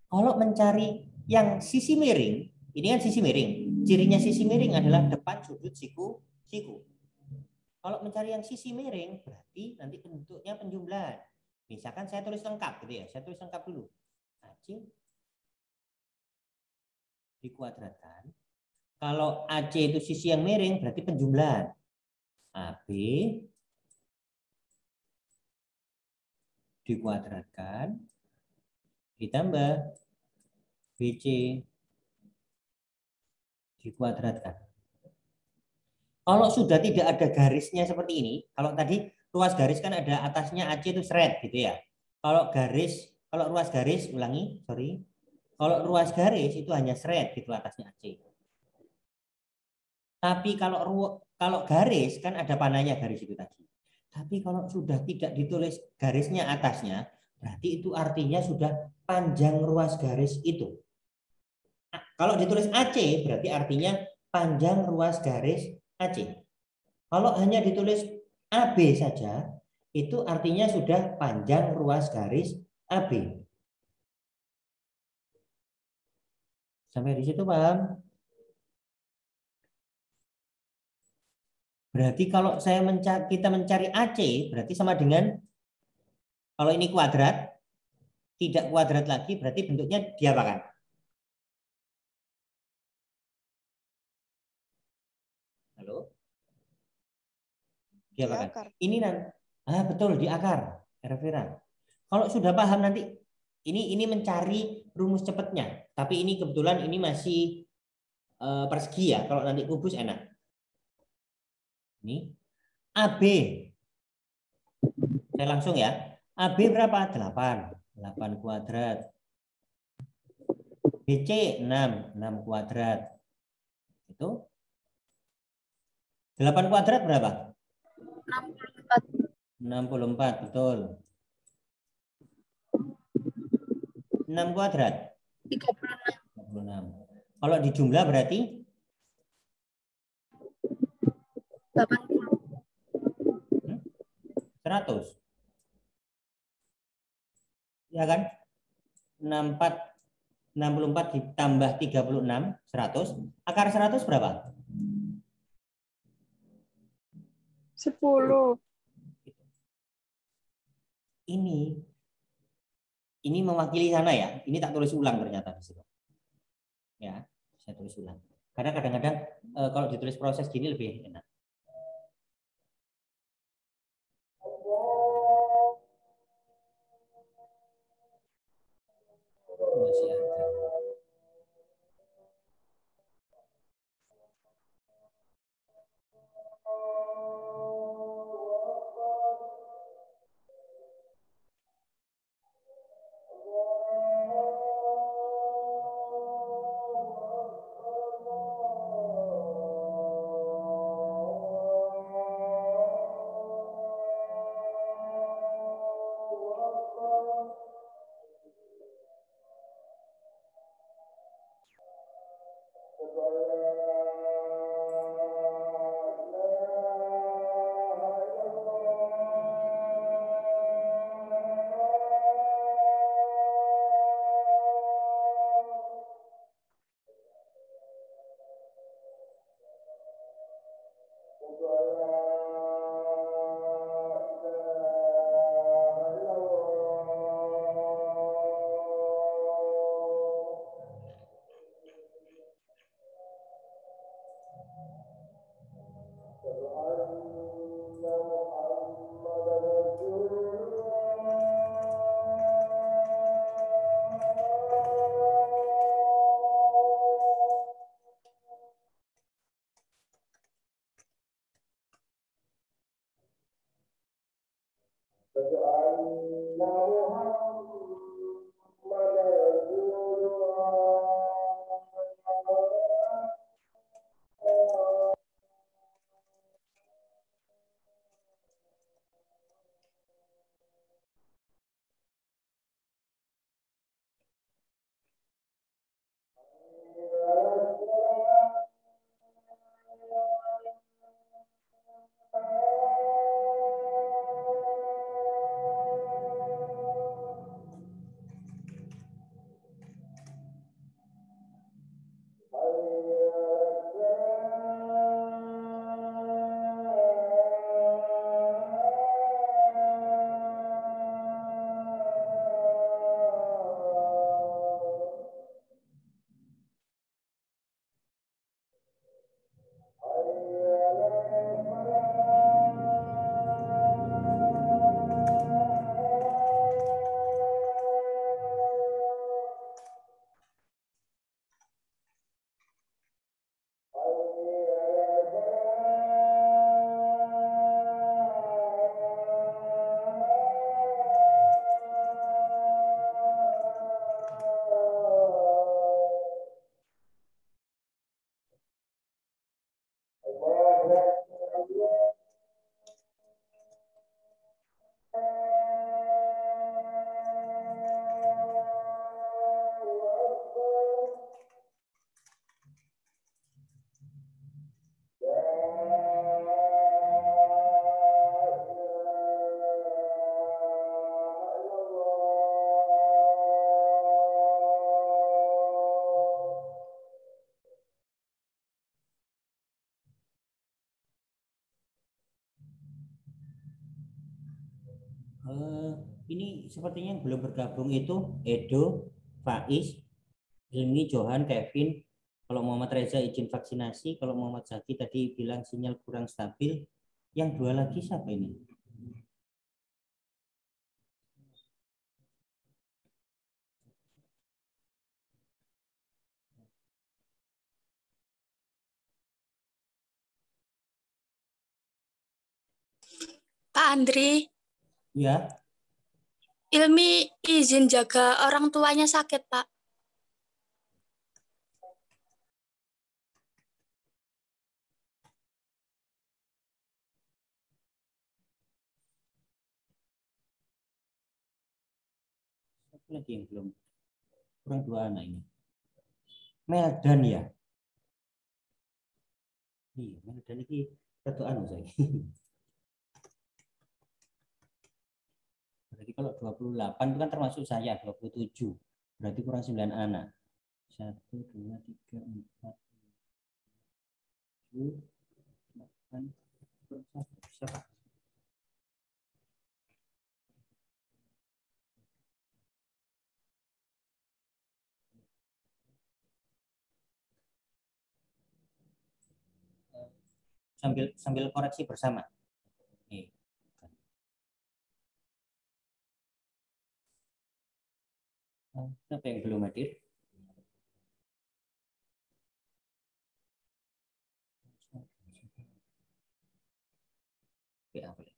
Kalau mencari yang sisi miring, ini kan sisi miring. Cirinya sisi miring adalah depan sudut siku. Kalau mencari yang sisi miring, berarti nanti bentuknya penjumlahan. Misalkan saya tulis lengkap gitu ya. Saya tulis lengkap dulu. AC dikuadratkan. Kalau AC itu sisi yang miring, berarti penjumlahan. AB dikuadratkan ditambah BC dikuadratkan. Kalau sudah tidak ada garisnya seperti ini, kalau tadi ruas garis kan ada atasnya AC itu seret gitu ya. Kalau ruas garis, kalau ruas garis itu hanya seret gitu atasnya AC. Tapi kalau garis kan ada panahnya garis itu tadi. Tapi kalau sudah tidak ditulis garisnya atasnya, berarti itu artinya sudah panjang ruas garis itu. Kalau ditulis AC, berarti artinya panjang ruas garis AC. Kalau hanya ditulis AB saja, itu artinya sudah panjang ruas garis AB. Sampai di situ paham? Berarti kalau kita mencari AC, berarti sama dengan kalau ini kuadrat, tidak kuadrat lagi, berarti bentuknya diapakan? Halo? Diapakan? Ini nanti. Betul, di akar. Ervira. Kalau sudah paham nanti, ini mencari rumus cepatnya. Tapi ini kebetulan ini masih persegi ya. Kalau nanti kubus enak. Ini AB. Saya langsung ya. AB berapa? 8. 8 kuadrat. BC 6. 6 kuadrat. Itu 8 kuadrat berapa? 64, betul. 6 kuadrat? 36. Kalau di jumlah berarti 100. Ya kan? 64 ditambah 36, 100. Akar 100 berapa? 10. Ini mewakili sana ya. Ini tak tulis ulang ternyata di situ. Ya, saya tulis ulang. Karena kadang-kadang kalau ditulis proses gini lebih enak. Masih ada. Ini sepertinya yang belum bergabung itu Edo, Faiz, Hilmi, Johan, Kevin. Kalau Muhammad Reza izin vaksinasi, kalau Muhammad Zaki tadi bilang sinyal kurang stabil. Yang dua lagi siapa ini? Pak Andri, Ya, Ilmi izin jaga orang tuanya sakit, Pak. satu lagi yang belum. Kurang dua anak ini. Meldan ya. Iya, Meldan ini ketuaan saya. Berarti kalau 28 itu kan termasuk saya 27. Berarti kurang 9 anak. 1, 2, 3, 4, 7, 8, 1. Siapa? Sambil koreksi bersama. Nih. Siapa yang belum hadir? Ya, boleh.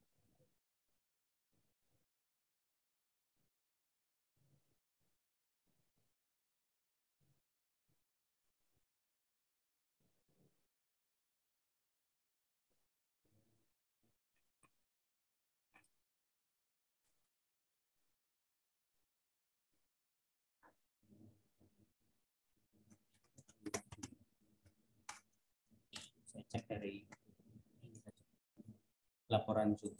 Saya cek dari laporan Zoom.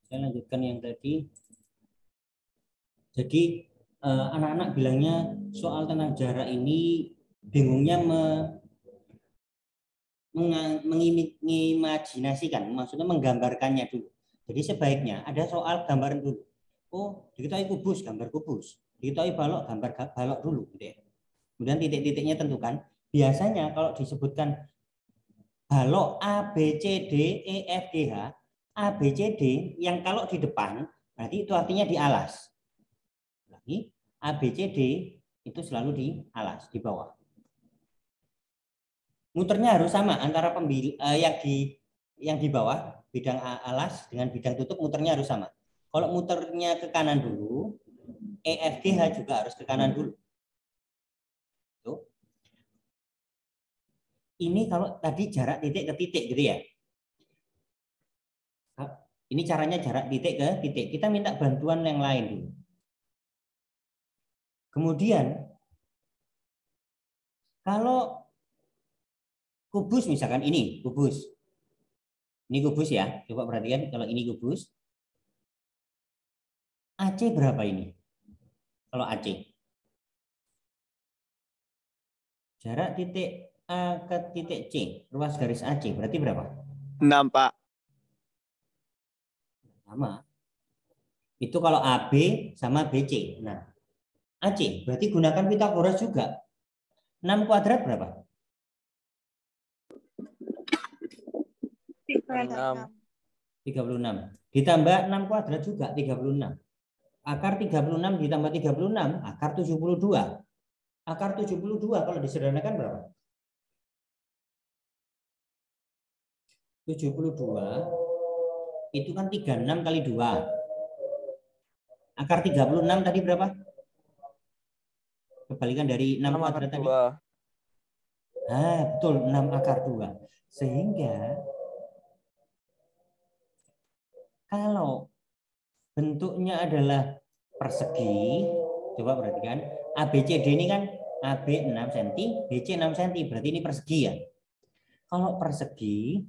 Saya lanjutkan yang tadi. Jadi anak-anak bilangnya soal tentang jarak ini bingungnya mengimajinasikan, maksudnya menggambarkannya dulu. Jadi sebaiknya ada soal gambaran dulu. Oh, diketahui kubus, gambar kubus. Diketahui balok, gambar balok dulu. Gitu ya. Kemudian titik-titiknya tentukan. Biasanya kalau disebutkan balok A, B, C, D, E, F, G, H, A, B, C, D, yang kalau di depan, berarti itu artinya di alas. Lagi, A, B, C, D, itu selalu di alas, di bawah. Muternya harus sama antara yang di bawah, bidang alas dengan bidang tutup, muternya harus sama. Kalau muternya ke kanan dulu, E, F, G, H juga harus ke kanan dulu. Tuh. Ini kalau tadi jarak titik ke titik gitu ya. Ini caranya jarak titik ke titik. Kita minta bantuan yang lain dulu. Kemudian kalau kubus misalkan ini kubus. Ini kubus ya. Coba perhatikan kalau ini kubus. AC berapa ini? Kalau AC. Jarak titik A ke titik C, ruas garis AC berarti berapa? 6, Pak. Sama. Itu kalau AB sama BC. Nah, AC berarti gunakan Pitagoras juga. 6 kuadrat berapa? 36. 36. Ditambah 6 kuadrat juga 36. Akar 36 ditambah 36, akar 72. Akar 72 kalau disederhanakan berapa? 72 itu kan 36 kali 2. Akar 36 tadi berapa? Kebalikan dari 6 kuadrat tadi. Betul, 6 akar 2. Sehingga kalau bentuknya adalah persegi, coba perhatikan, ABCD ini kan AB 6 cm, BC 6 cm, berarti ini persegi ya. Kalau persegi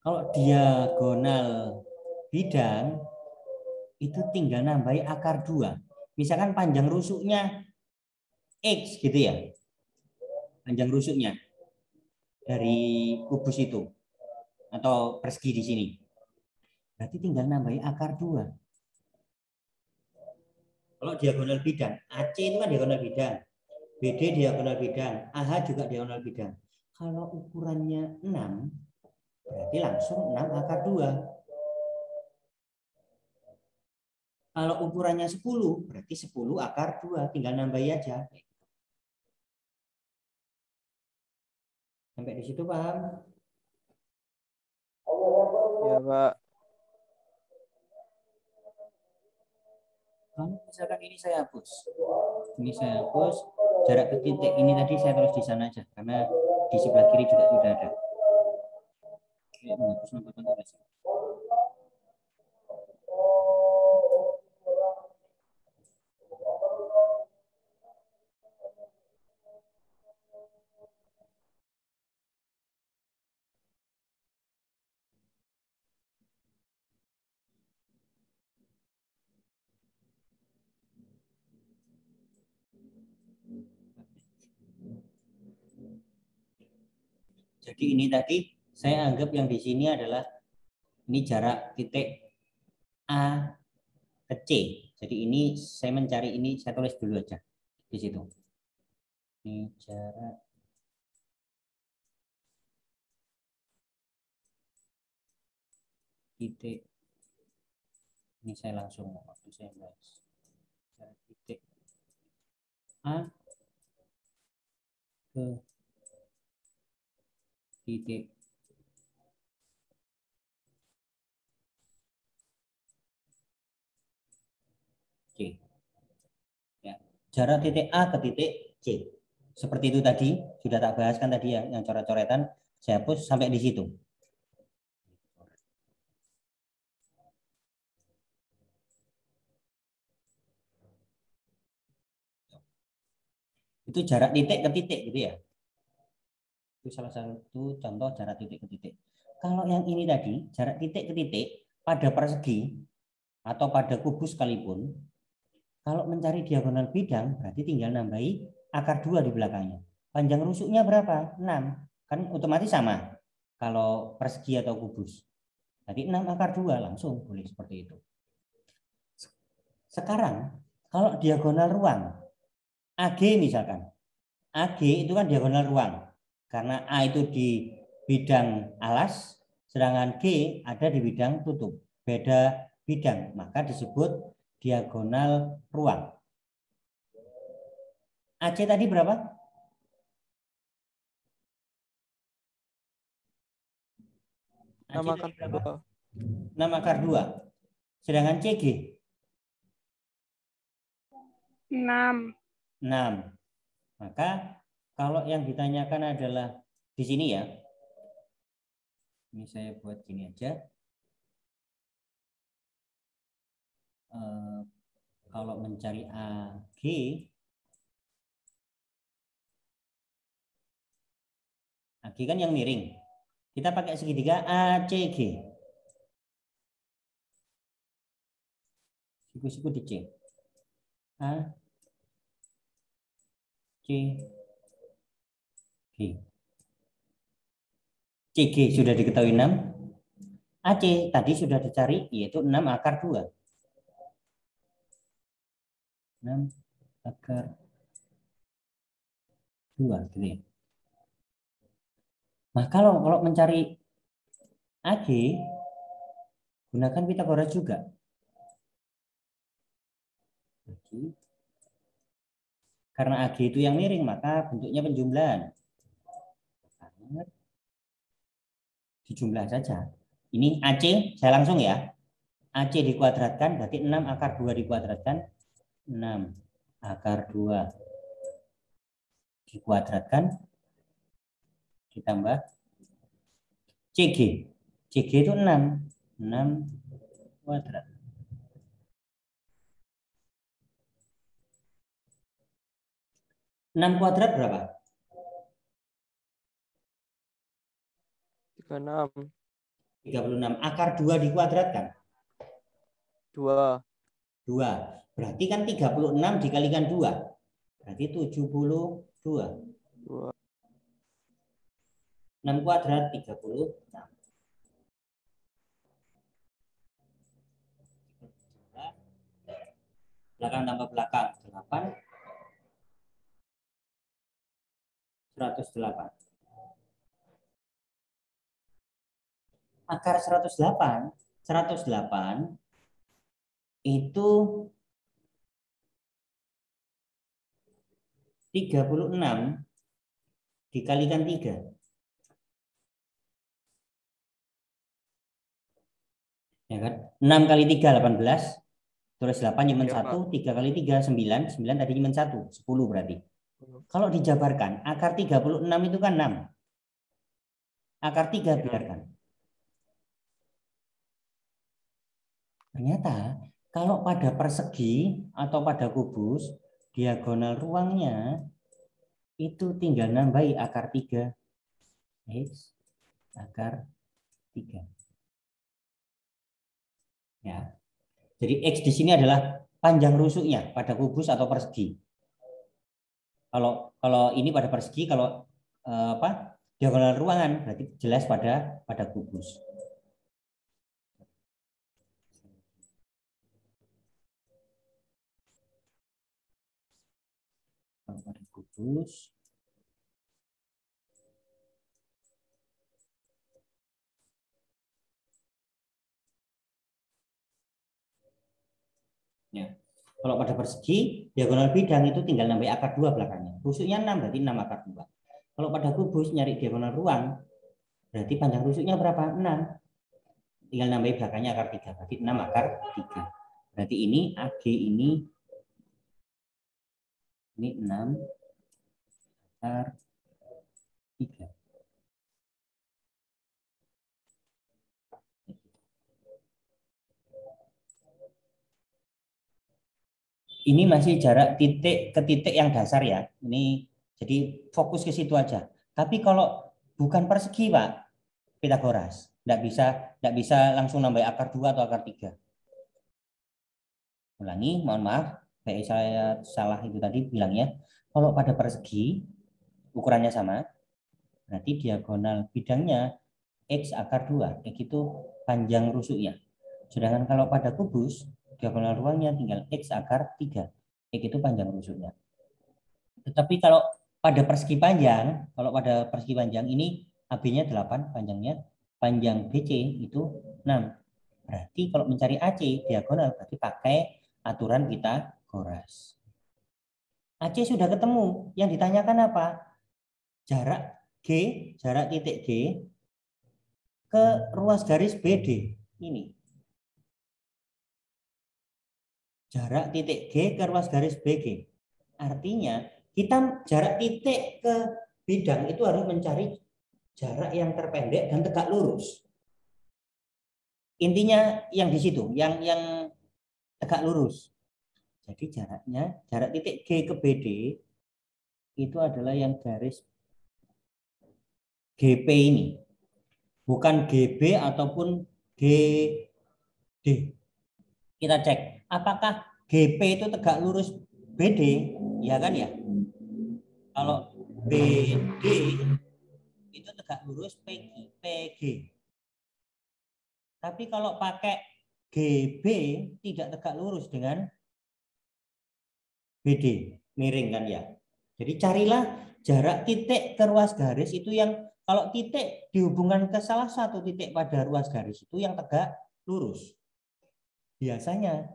kalau diagonal bidang itu tinggal nambahi akar 2. Misalkan panjang rusuknya X gitu ya. Panjang rusuknya dari kubus itu atau persegi di sini. Berarti tinggal nambahi akar 2. Kalau diagonal bidang, AC itu kan diagonal bidang. BD diagonal bidang, AH juga diagonal bidang. Kalau ukurannya 6, berarti langsung 6 akar 2. Kalau ukurannya 10, berarti 10 akar 2. Tinggal nambahi aja. Sampai di situ paham? Ya, Pak. Kalau misalkan ini saya hapus. Ini saya hapus. Jarak ke titik ini tadi saya terus di sana aja. Karena di sebelah kiri juga sudah ada. Jadi ini tadi saya anggap yang di sini adalah ini jarak titik A ke C. Jadi ini saya mencari ini, saya tulis dulu aja di situ. Ini jarak titik. Ini saya langsung waktu saya bahas. Jarak titik A ke titik C. Ya, jarak titik A ke titik C. Seperti itu tadi, sudah tak bahaskan tadi ya, yang coret-coretan. Saya hapus sampai di situ. Itu jarak titik ke titik gitu ya. Itu salah satu contoh jarak titik ke titik. Kalau yang ini tadi, jarak titik ke titik pada persegi atau pada kubus sekalipun, kalau mencari diagonal bidang berarti tinggal nambahi akar 2 di belakangnya. Panjang rusuknya berapa? 6. Kan otomatis sama kalau persegi atau kubus. Jadi 6 akar 2 langsung boleh seperti itu. Sekarang kalau diagonal ruang, AG misalkan. AG itu kan diagonal ruang. Karena A itu di bidang alas, sedangkan G ada di bidang tutup. Beda bidang, maka disebut diagonal ruang. AC tadi berapa? AC Nama tadi berapa? kedua. 6 akar 2. Sedangkan CG? 6. 6. Maka kalau yang ditanyakan adalah di sini ya. Ini saya buat gini aja. Kalau mencari AG, AG kan yang miring. Kita pakai segitiga ACG. Siku-siku di C. A, C, G. CG sudah diketahui 6. AC tadi sudah dicari, yaitu 6 akar 2. 6 akar 2. Gitu ya. Nah, kalau mencari AG, gunakan Pitagoras juga. Karena AG itu yang miring, maka bentuknya penjumlahan. Dijumlah saja. Ini AC, saya langsung ya. AC dikuadratkan, berarti 6 akar 2 dikuadratkan. 6 akar 2 dikuadratkan. Ditambah CG. CG itu 6. 6 kuadrat. 6 kuadrat berapa? 36. 36. Akar 2 dikuadratkan? 2. 2. Berarti kan 36 dikalikan 2. Berarti 72. 2. 6 kuadrat 36. Belakang tambah belakang 8. 108. Akar 108 itu 36 dikalikan 3. Ya kan? 6 kali 3 18. Terus 8 nyemen Ya, 1, 3 kali 3 9, 9 tadi nyemen 1, 10 berarti. Kalau dijabarkan, akar 36 itu kan 6. Akar 3 biarkan. Ternyata kalau pada persegi atau pada kubus, diagonal ruangnya itu tinggal nambahi akar 3. X akar 3. Ya. Jadi X di sini adalah panjang rusuknya pada kubus atau persegi. Kalau ini pada persegi, kalau diagonal ruangan berarti jelas pada kubus. Pada kubus. Ya. Kalau pada persegi, diagonal bidang itu tinggal nambah akar 2 belakangnya. Rusuknya 6, berarti 6 akar 2. Kalau pada kubus nyari diagonal ruang, berarti panjang rusuknya berapa? 6. Tinggal nambah belakangnya akar 3, berarti 6 akar 3. Berarti ini AG ini 6 akar 3. Ini masih jarak titik ke titik yang dasar ya. Ini jadi fokus ke situ aja. Tapi kalau bukan persegi, Pak, Pitagoras, enggak bisa langsung nambah akar 2 atau akar 3. Ulangi, mohon maaf, kayak saya salah itu tadi bilangnya. Kalau pada persegi ukurannya sama, berarti diagonal bidangnya X akar 2, X itu panjang rusuknya. Sedangkan kalau pada kubus, diagonal ruangnya tinggal X akar 3. X itu panjang rusuknya. Tetapi kalau pada persegi panjang, ini AB-nya 8, panjang BC itu 6. Berarti kalau mencari AC diagonal berarti pakai aturan Pitagoras. AC sudah ketemu, yang ditanyakan apa? Jarak titik G ke ruas garis BD. Ini. Jarak titik G ke ruas garis BG. Artinya kita jarak titik ke bidang itu harus mencari jarak yang terpendek dan tegak lurus. Intinya yang di situ, yang tegak lurus. Jadi jarak titik G ke BD itu adalah yang garis GP ini. Bukan GB ataupun GD. Kita cek, apakah GP itu tegak lurus BD? Ya kan ya? Kalau BD itu tegak lurus PG. Tapi kalau pakai GB tidak tegak lurus dengan BD, miring kan ya. Jadi carilah jarak titik ke ruas garis itu yang kalau titik dihubungkan ke salah satu titik pada ruas garis itu yang tegak lurus. Biasanya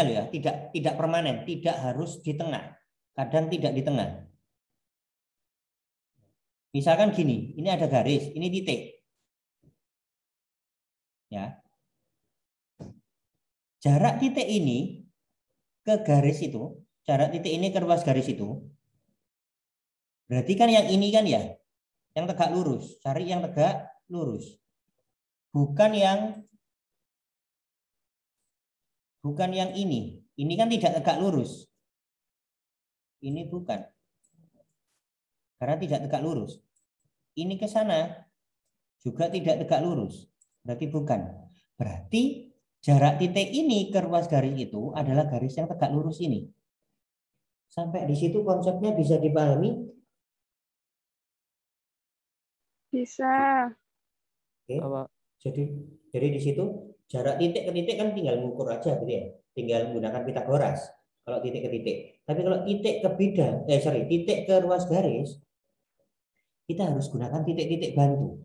loh ya, tidak permanen, tidak harus di tengah. Kadang tidak di tengah. Misalkan gini, ini ada garis, ini titik. Ya. Jarak titik ini ke garis itu, jarak titik ini ke ruas garis itu, berarti kan yang ini kan ya, yang tegak lurus. Cari yang tegak lurus. Bukan yang ini. Ini kan tidak tegak lurus. Ini bukan. Karena tidak tegak lurus. Ini ke sana juga tidak tegak lurus. Berarti bukan. Berarti jarak titik ini ke ruas garis itu adalah garis yang tegak lurus ini. Sampai di situ konsepnya bisa dipahami? Bisa. Oke. Jadi di situ jarak titik ke titik kan tinggal mengukur aja gitu ya. Tinggal menggunakan Pitagoras kalau titik ke titik. Tapi kalau titik ke bidang, titik ke ruas garis, kita harus gunakan titik-titik bantu.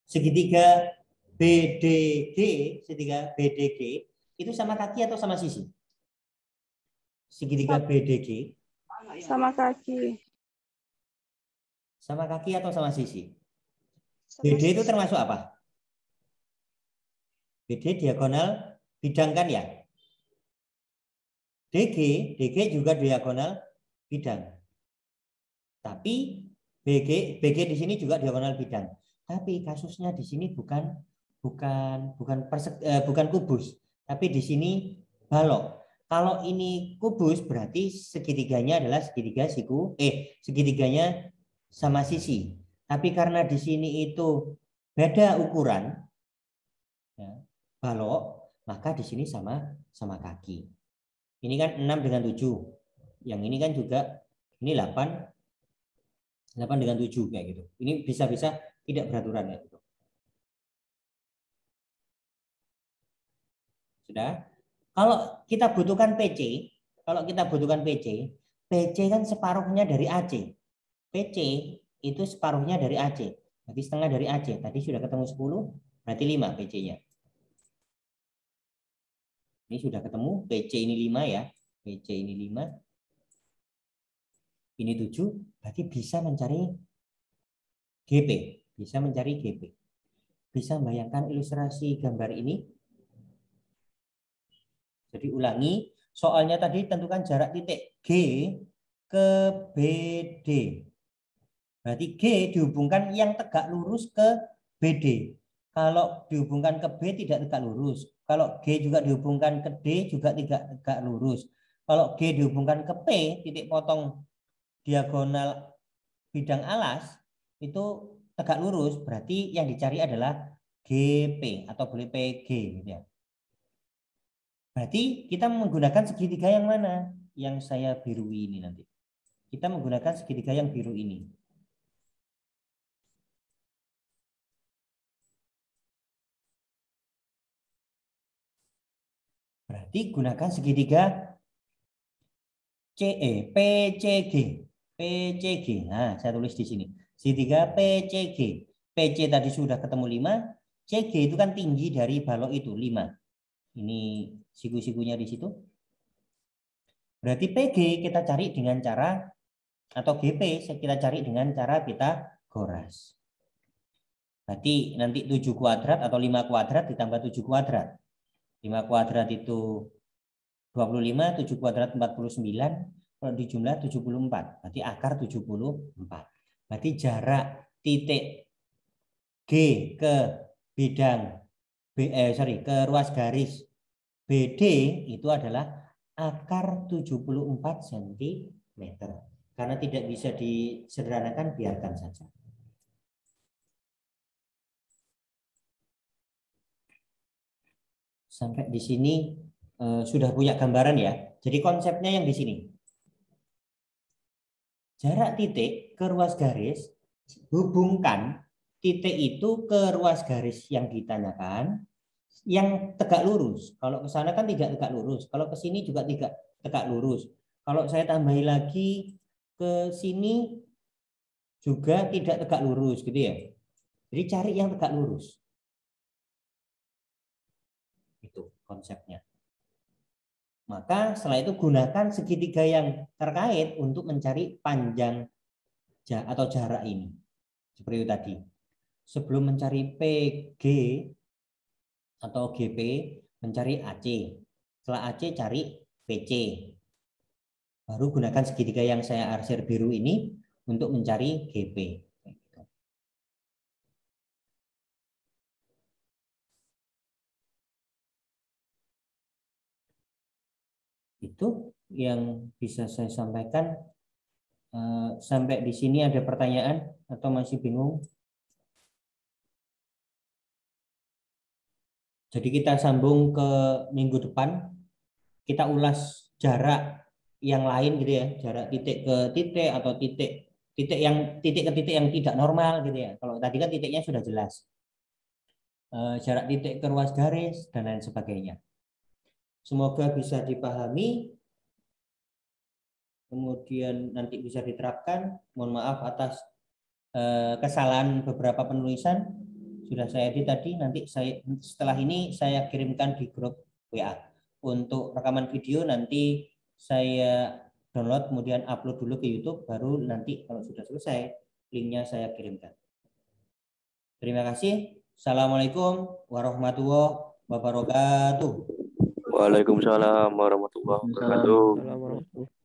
Segitiga BDG itu sama kaki atau sama sisi? Segitiga BDG Sama kaki. sama kaki atau sama sisi? BD itu termasuk apa? BD diagonal bidang kan ya? DG juga diagonal bidang. Tapi BG di sini juga diagonal bidang. Tapi kasusnya di sini bukan kubus, tapi di sini balok. Kalau ini kubus berarti segitiganya adalah segitiganya sama sisi. Tapi karena di sini itu beda ukuran, ya, balok, maka di sini sama kaki. Ini kan 6 dengan 7. Yang ini kan juga ini 8 dengan 7 kayak gitu. Ini bisa-bisa tidak beraturan ya gitu. Sudah? Kalau kita butuhkan PC, PC kan separuhnya dari AC. PC itu separuhnya dari AC. Berarti setengah dari AC. Tadi sudah ketemu 10, berarti 5 PC-nya. Ini sudah ketemu, PC ini 5 ya. PC ini 5. Ini 7, berarti bisa mencari GP. Bisa mencari GP. Bisa membayangkan ilustrasi gambar ini? Jadi ulangi, soalnya tadi tentukan jarak titik G ke BD. Berarti G dihubungkan yang tegak lurus ke BD. Kalau dihubungkan ke B tidak tegak lurus. Kalau G juga dihubungkan ke D juga tidak tegak lurus. Kalau G dihubungkan ke P, titik potong diagonal bidang alas, itu tegak lurus. Berarti yang dicari adalah GP atau boleh PG. Gitu ya. Berarti kita menggunakan segitiga yang mana? Yang saya birui ini nanti. Kita menggunakan segitiga yang biru ini. Berarti gunakan segitiga PCG. PCG. Nah, saya tulis di sini. Segitiga PCG. PC tadi sudah ketemu 5. CG itu kan tinggi dari balok itu 5. Ini siku-sikunya di situ. Berarti PG kita cari dengan cara, atau GP kita cari dengan cara Pythagoras. Berarti nanti 7 kuadrat atau 5 kuadrat ditambah 7 kuadrat. 5 kuadrat itu 25, 7 kuadrat 49, kalau dijumlah 74. Berarti akar 74. Berarti jarak titik G ke bidang ke ruas garis BD itu adalah akar 74 cm. Karena tidak bisa disederhanakan, biarkan saja. Sampai di sini sudah punya gambaran ya. Jadi konsepnya yang di sini. Jarak titik ke ruas garis, hubungkan titik itu ke ruas garis yang ditanyakan yang tegak lurus. Kalau ke sana kan tidak tegak lurus. Kalau ke sini juga tidak tegak lurus. Kalau saya tambahi lagi ke sini juga tidak tegak lurus gitu ya. Jadi cari yang tegak lurus. Itu konsepnya. Maka setelah itu gunakan segitiga yang terkait untuk mencari panjang atau jarak ini. Seperti itu tadi. Sebelum mencari PG atau GP, mencari AC. Setelah AC cari PC. Baru gunakan segitiga yang saya arsir biru ini untuk mencari GP. Itu yang bisa saya sampaikan. Sampai di sini ada pertanyaan atau masih bingung? Jadi kita sambung ke minggu depan. Kita ulas jarak yang lain gitu ya, jarak titik ke titik atau titik ke titik yang tidak normal gitu ya. Kalau tadi kan titiknya sudah jelas. Jarak titik ke ruas garis dan lain sebagainya. Semoga bisa dipahami. Kemudian nanti bisa diterapkan. Mohon maaf atas kesalahan beberapa penulisan. Sudah saya edit tadi. Nanti setelah ini saya kirimkan di grup WA. Untuk rekaman video nanti saya download kemudian upload dulu ke YouTube. Baru nanti kalau sudah selesai linknya saya kirimkan. Terima kasih. Assalamualaikum warahmatullahi wabarakatuh. Waalaikumsalam warahmatullahi wabarakatuh.